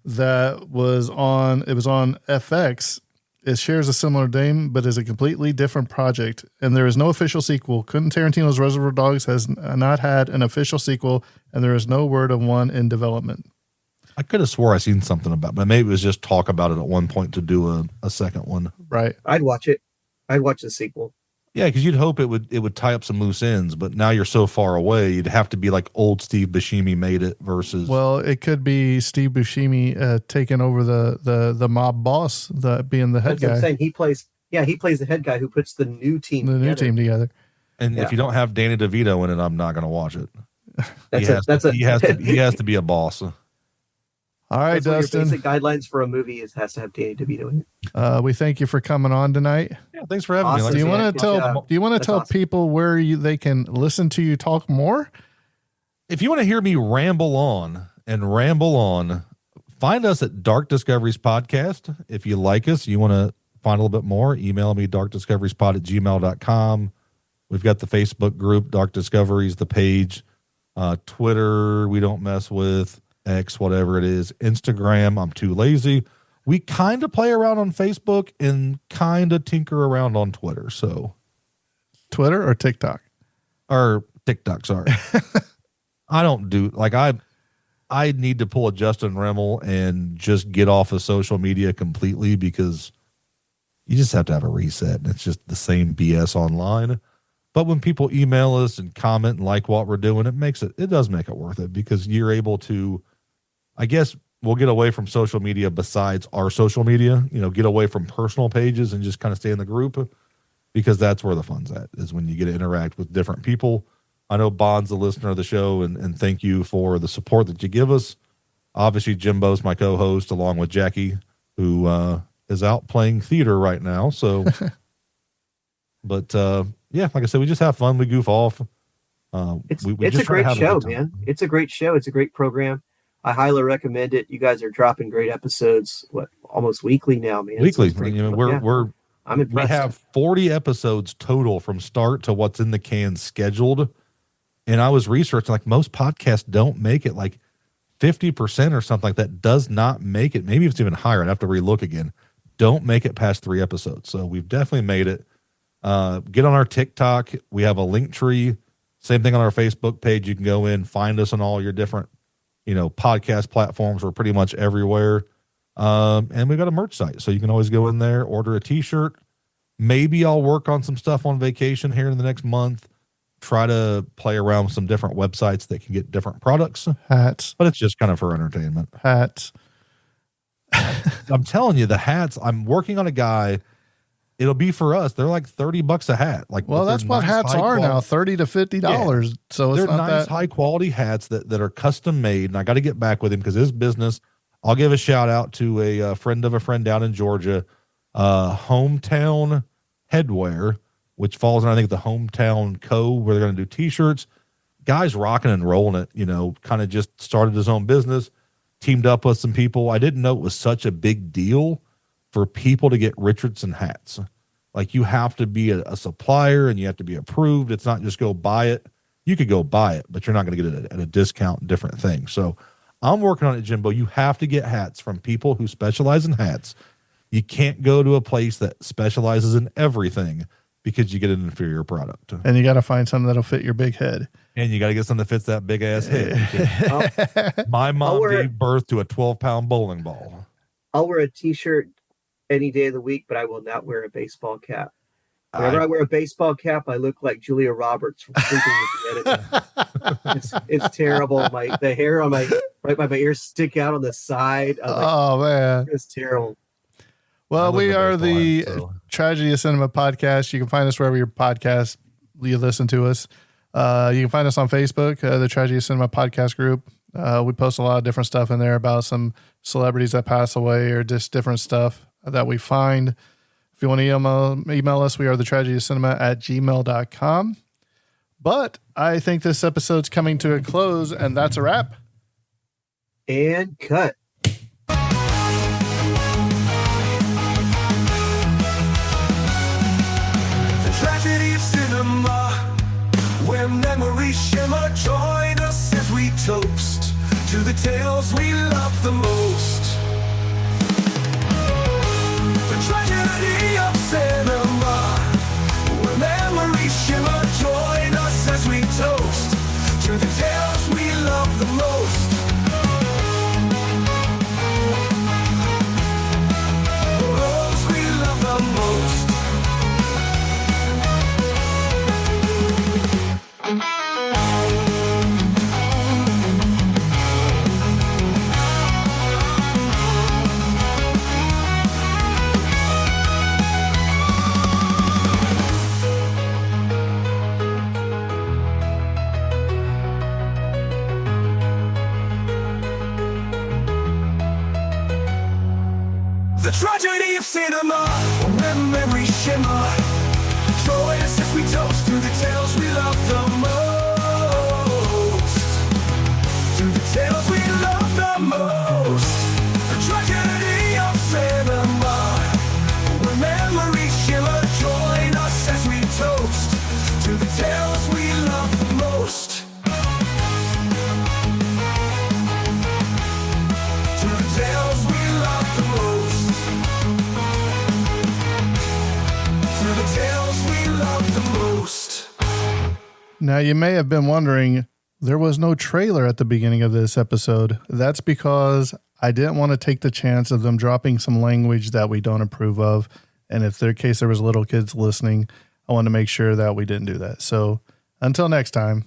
that was on FX. It shares a similar name, but is a completely different project, and there is no official sequel. Quentin Tarantino's Reservoir Dogs has not had an official sequel, and there is no word of one in development. I could have swore I seen something about it, but maybe it was just talk about it at one point to do a second one. Right. I'd watch it. I'd watch the sequel. Yeah, because you'd hope it would tie up some loose ends, but now you're so far away, you'd have to be like old Steve Buscemi made it versus. Well, it could be Steve Buscemi taking over the mob boss, being the head That's what guy. I'm saying. He plays the head guy who puts the new team together. And if you don't have Danny DeVito in it, I'm not going to watch it. He has to be a boss. All right, that's Dustin. Your basic guidelines for a movie has to have Danny DeVito in it. We thank you for coming on tonight. Yeah, thanks for having me. Awesome. Do you want to tell awesome. people where they can listen to you talk more? If you want to hear me ramble on, find us at Dark Discoveries Podcast. If you like us, you want to find a little bit more, email me darkdiscoveriespod@gmail.com. We've got the Facebook group, Dark Discoveries, the page, Twitter, we don't mess with, X, whatever it is, Instagram, I'm too lazy. We kind of play around on Facebook and kind of tinker around on Twitter. So Twitter or TikTok? Or TikTok, sorry. I don't do I need to pull a Justin Rimmel and just get off of social media completely because you just have to have a reset and it's just the same BS online. But when people email us and comment and like what we're doing, it does make it worth it because you're able to, I guess we'll get away from social media besides our social media, get away from personal pages and just kind of stay in the group because that's where the fun's at, is when you get to interact with different people. I know Bond's a listener of the show, and thank you for the support that you give us. Obviously, Jimbo's my co-host along with Jackie, who is out playing theater right now. So, but yeah, like I said, we just have fun. We goof off. It's a great show, man. It's a great show. It's a great program. I highly recommend it. You guys are dropping great episodes. Almost weekly now, man. Weekly. I'm impressed. We have 40 episodes total from start to what's in the can scheduled. And I was researching, like most podcasts don't make it, like 50% or something like that does not make it. Maybe it's even higher. I'd have to relook again. Don't make it past 3 episodes. So we've definitely made it. Get on our TikTok. We have a link tree. Same thing on our Facebook page. You can go in, find us on all your different, podcast platforms. We're pretty much everywhere. And we've got a merch site. So you can always go in there, order a t-shirt. Maybe I'll work on some stuff on vacation here in the next month. Try to play around with some different websites that can get different products. Hats. But it's just kind of for entertainment. Hats. I'm telling you, the hats, I'm working on a guy. It'll be for us. They're like $30 a hat. Well, that's what hats are now, $30 to $50. Yeah. So it's they're not nice, high quality hats that are custom made. And I got to get back with him because his business. I'll give a shout out to a friend of a friend down in Georgia, Hometown Headwear, which falls in, I think, the Hometown Co., where they're going to do t-shirts. Guy's rocking and rolling it, kind of just started his own business, teamed up with some people. I didn't know it was such a big deal for people to get Richardson hats. Like, you have to be a supplier and you have to be approved. It's not just go buy it. You could go buy it, but you're not going to get it at a discount and different things. So I'm working on it, Jimbo. You have to get hats from people who specialize in hats. You can't go to a place that specializes in everything because you get an inferior product. And you got to find something that'll fit your big head. And you got to get something that fits that big ass head. My mom gave birth to a 12-pound bowling ball. I'll wear a t-shirt any day of the week, but I will not wear a baseball cap. Whenever I wear a baseball cap, I look like Julia Roberts from Sleeping with the Editor. It's terrible. The hair on right by my ears stick out on the side. Man, it's terrible. Well, we are the Tragedy of Cinema podcast. You can find us wherever you listen to us. You can find us on Facebook, the Tragedy of Cinema podcast group. We post a lot of different stuff in there about some celebrities that pass away or just different stuff that we find. If you want to email us, we are thetragedyofcinema@gmail.com. But I think this episode's coming to a close, and that's a wrap. And cut. cinema, remember every shimmer. Join us as we toast to the tales we love the most. To the tales we love the most. The tragedy of cinema. When memories shimmer, join us as we toast to the tales we love the most. To the tales we love the most. To the tales we love the most. Now, you may have been wondering, there was no trailer at the beginning of this episode. That's because I didn't want to take the chance of them dropping some language that we don't approve of. And if in case there was little kids listening, I wanted to make sure that we didn't do that. So until next time,